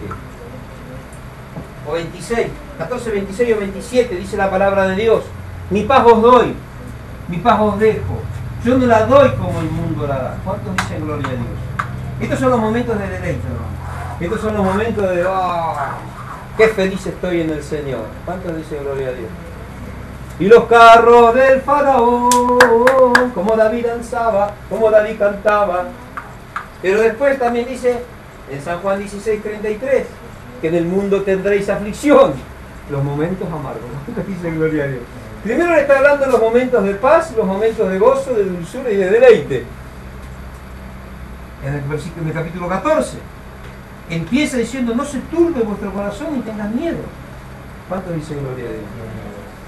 o 26, 14, 26 o 27 dice la palabra de Dios: mi paz os doy, mi paz os dejo. Yo no la doy como el mundo la da. ¿Cuántos dicen gloria a Dios? Estos son los momentos de deleite, hermano. Estos son los momentos de qué feliz estoy en el Señor. ¿Cuántos dicen gloria a Dios? Y los carros del faraón, como David danzaba, como David cantaba. Pero después también dice en San Juan 16:33 que en el mundo tendréis aflicción. Los momentos amargos. ¿Cuántos dicen gloria a Dios? Primero le está hablando de los momentos de paz, los momentos de gozo, de dulzura y de deleite. En el capítulo 14 empieza diciendo: no se turbe vuestro corazón ni tengas miedo. ¿Cuántos dicen gloria a Dios?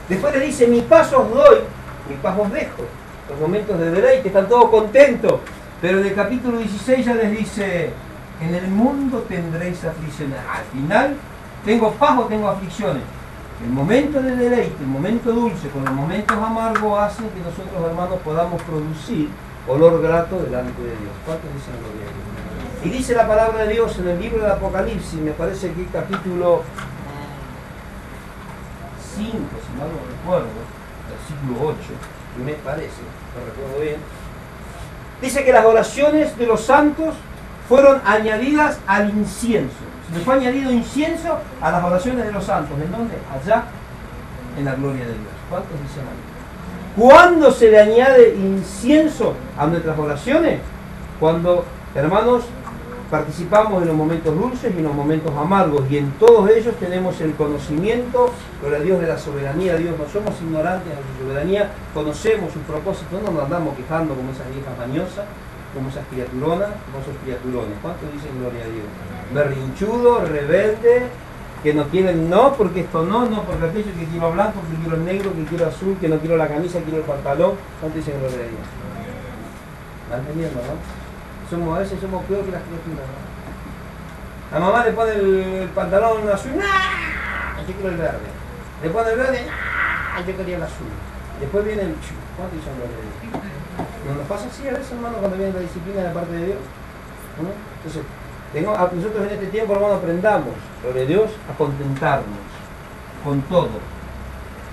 Después le dice: mi paz os doy, mi paz os dejo. Los momentos de deleite, están todos contentos. Pero en el capítulo 16 ya les dice: en el mundo tendréis aflicciones. Al final, ¿tengo paz o tengo aflicciones? El momento de deleite, el momento dulce con los momentos amargos hacen que nosotros, hermanos, podamos producir olor grato delante de Dios. ¿Cuántos dicen gloria a Dios? Y dice la palabra de Dios en el libro del Apocalipsis, me parece que capítulo 5, si mal no recuerdo, versículo 8, me parece, no recuerdo bien. Dice que las oraciones de los santos fueron añadidas al incienso. Se le fue añadido incienso a las oraciones de los santos. ¿En dónde? Allá, en la gloria de Dios. ¿Cuántos dicen amén? ¿Cuándo se le añade incienso a nuestras oraciones? Cuando, hermanos, participamos en los momentos dulces y en los momentos amargos, y en todos ellos tenemos el conocimiento, gloria a Dios, de la soberanía de Dios. No somos ignorantes de su soberanía, conocemos su propósito, no nos andamos quejando como esas viejas mañosas, como esas criaturonas, como esos criaturones. ¿Cuántos dicen gloria a Dios? Berrinchudo, rebelde, que no quieren no, porque esto no, no porque aquello, que quiero blanco, que quiero el negro, que quiero azul, que no quiero la camisa, quiero el pantalón. ¿Cuántos dicen gloria a Dios? ¿Están entendiendo, no? A veces somos peor que las criaturas, ¿no? La mamá le pone el pantalón azul, ¡nah! Yo quiero el verde. Le pone el verde, ¡nah! Yo quería el azul. Después viene el chu. ¿Cuánto dicen gloria a Dios? ¿No nos pasa así a veces, hermano, cuando viene la disciplina de parte de Dios? ¿No? Entonces, nosotros en este tiempo, hermano, aprendamos, gloria a Dios, a contentarnos con todo.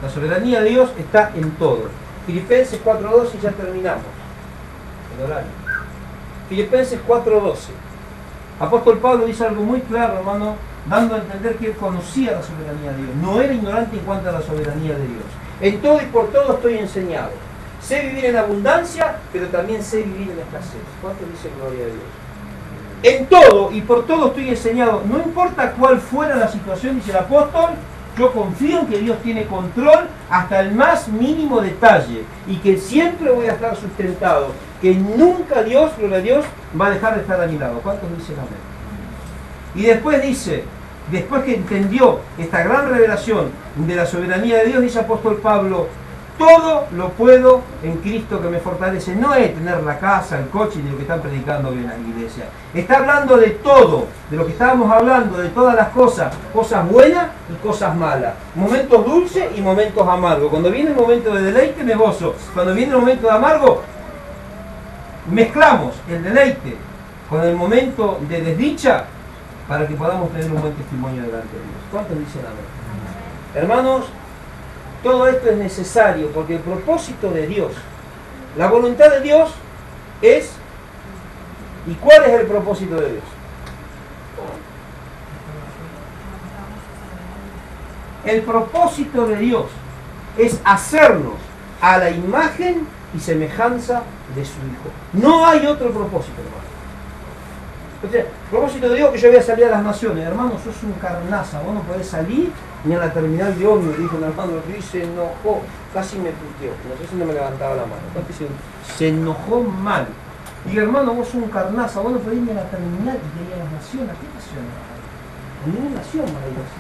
La soberanía de Dios está en todo. Filipenses 4:12 y ya terminamos el horario. Filipenses 4:12. Apóstol Pablo dice algo muy claro, hermano, dando a entender que él conocía la soberanía de Dios. No era ignorante en cuanto a la soberanía de Dios. En todo y por todo estoy enseñado. Sé vivir en abundancia, pero también sé vivir en escasez. ¿Cuánto dice gloria a Dios? En todo y por todo estoy enseñado. No importa cuál fuera la situación, dice el apóstol, yo confío en que Dios tiene control hasta el más mínimo detalle y que siempre voy a estar sustentado, que nunca Dios, gloria a Dios, va a dejar de estar a mi lado. ¿Cuántos dicen amén? Y después dice, después que entendió esta gran revelación de la soberanía de Dios, dice el apóstol Pablo: todo lo puedo en Cristo que me fortalece. No es tener la casa, el coche y de lo que están predicando hoy en la iglesia. Está hablando de todo, de lo que estábamos hablando, de todas las cosas, cosas buenas y cosas malas, momentos dulces y momentos amargos. Cuando viene el momento de deleite me gozo, cuando viene el momento de amargo mezclamos el deleite con el momento de desdicha para que podamos tener un buen testimonio delante de Dios. ¿Cuántos dicen amén? Hermanos, todo esto es necesario porque el propósito de Dios, la voluntad de Dios es... ¿Y cuál es el propósito de Dios? El propósito de Dios es hacernos a la imagen y semejanza de su Hijo. No hay otro propósito, hermano. O sea, el propósito de Dios es que yo voy a salir a las naciones. Hermano, sos un carnaza, vos no podés salir ni a la terminal de ómnibus. Dijo un hermano que se enojó, casi me puteó. No sé si no me levantaba la mano. Se enojó mal. Y hermano, vos sos un carnaza, vos no podés ir ni a la terminal y ir a las naciones. ¿A qué nación? En ninguna nación va a ir así.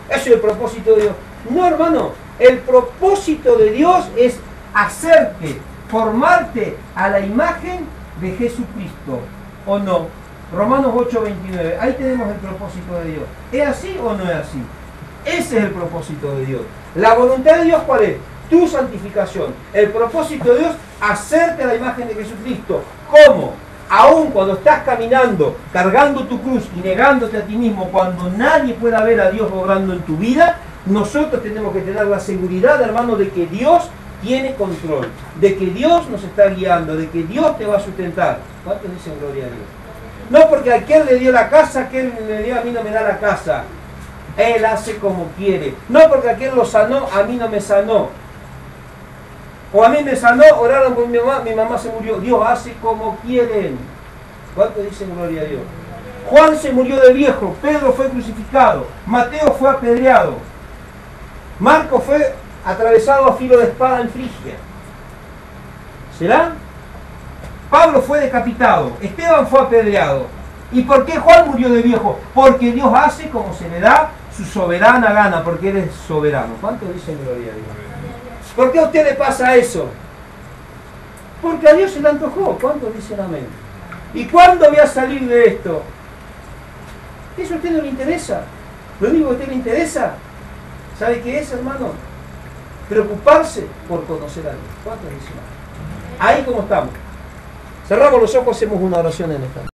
Eso es el propósito de Dios. No, hermano, el propósito de Dios es hacerte, formarte a la imagen de Jesucristo, ¿o no? Romanos 8:29, ahí tenemos el propósito de Dios. ¿Es así o no es así? Ese es el propósito de Dios. La voluntad de Dios, ¿cuál es? Tu santificación. El propósito de Dios, hacerte a la imagen de Jesucristo. ¿Cómo? Aún cuando estás caminando, cargando tu cruz y negándote a ti mismo, cuando nadie pueda ver a Dios obrando en tu vida, nosotros tenemos que tener la seguridad, hermano, de que Dios tiene control, de que Dios nos está guiando, de que Dios te va a sustentar. ¿Cuántos dicen gloria a Dios? No porque a aquel le dio la casa, aquel me dio, a mí no me da la casa. Él hace como quiere. No porque aquel lo sanó, a mí no me sanó. O a mí me sanó, oraron por mi mamá se murió. Dios hace como quieren. ¿Cuántos dicen gloria a Dios? Juan se murió de viejo, Pedro fue crucificado, Mateo fue apedreado, Marco fue atravesado a filo de espada en Frigia. ¿Será? Pablo fue decapitado, Esteban fue apedreado. ¿Y por qué Juan murió de viejo? Porque Dios hace como se le da su soberana gana, porque Él es soberano. ¿Cuántos dicen gloria a Dios? ¿Por qué a usted le pasa eso? Porque a Dios se le antojó. ¿Cuántos dicen amén? ¿Y cuándo voy a salir de esto? Eso a usted no le interesa. Lo único que a usted le interesa, ¿sabe qué es, hermano? Preocuparse por conocer a Dios. ¿Cuántos dicen amén? Ahí como estamos. Cerramos los ojos, hacemos una oración en esta.